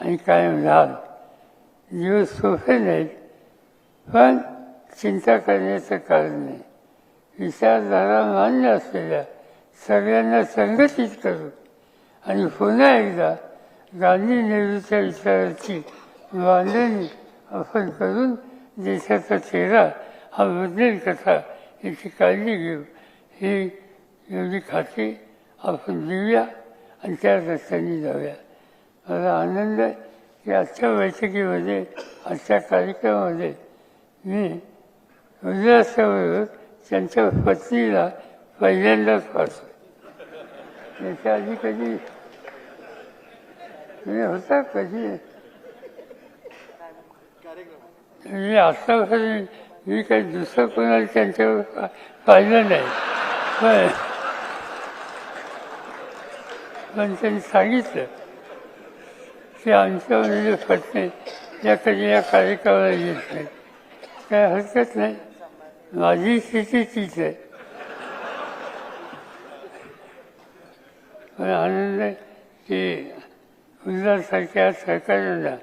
आणि कायम राहाल. दिवस सोपे नाहीत, पण चिंता करण्याचं कारण नाही. विचारधारा मान्य असलेल्या सगळ्यांना संघटित करू आणि पुन्हा एकदा गांधी नेहरूच्या विचाराची मांडणी आपण करून देशाचा चेहरा हा बदलेल कसा याची काळजी घेऊ. ही एवढी खात्री आपण देऊया आणि त्या रस्त्याने जाऊया. मला आनंद आहे की आजच्या बैठकीमध्ये, आजच्या कार्यक्रमामध्ये मी उल्हासाबरोबर त्यांच्या पत्नीला पहिल्यांदाच पाहतो. याच्या आधी कधी होता कधी म्हणजे आतापर्यंत मी काही दुसरं कोणाला त्यांच्यावर पाहिलं नाही. पण त्यांनी सांगितलं की आमच्यामध्ये पत्नी या कधी या कार्यक्रमाला येत नाही. काय हरकत नाही, माझी स्थिती तीच आहे. पण आनंद आहे की उल्हासारख्या सहकार्याला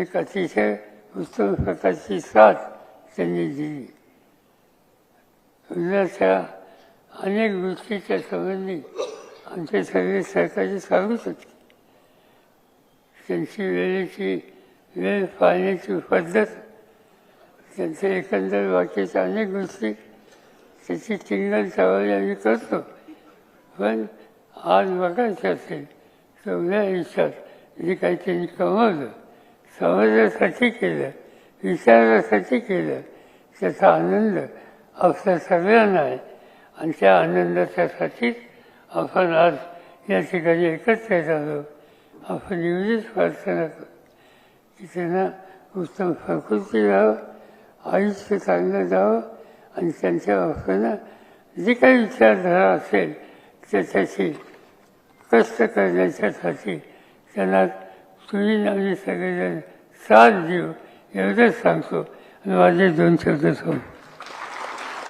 एक अतिशय उत्तम प्रकारची साथ त्यांनी दिली. उल्हासच्या अनेक गोष्टीच्या संबंधी आमचे सगळे सहकारी सांगत होते. त्यांची वेळेची वेळ पाहण्याची पद्धत, त्यांचं एकंदर वाक्याच्या अनेक गोष्टी, त्याची टिंगल चावली आम्ही करतो. पण आज बघायचं असेल तर उद्या आयुष्यात जे काही त्यांनी कमवलं, समाजासाठी केलं, विचारासाठी केलं, त्याचा आनंद आपल्या सगळ्यांना आहे. आणि त्या आनंदाच्यासाठीच आपण आज या ठिकाणी एकत्र झालो. आपण एवढीच प्रार्थना करू की त्यांना उत्तम प्रकृती राहावं, आयुष्य चांगलं जावं आणि त्यांच्या बापांना जी काही विचारधारा असेल त्याच्याशी कष्ट करण्याच्यासाठी त्यांना तुम्ही आम्ही सगळेजण साथ देऊ एवढंच सांगतो. आणि माझे 2 शब्द सांगतो.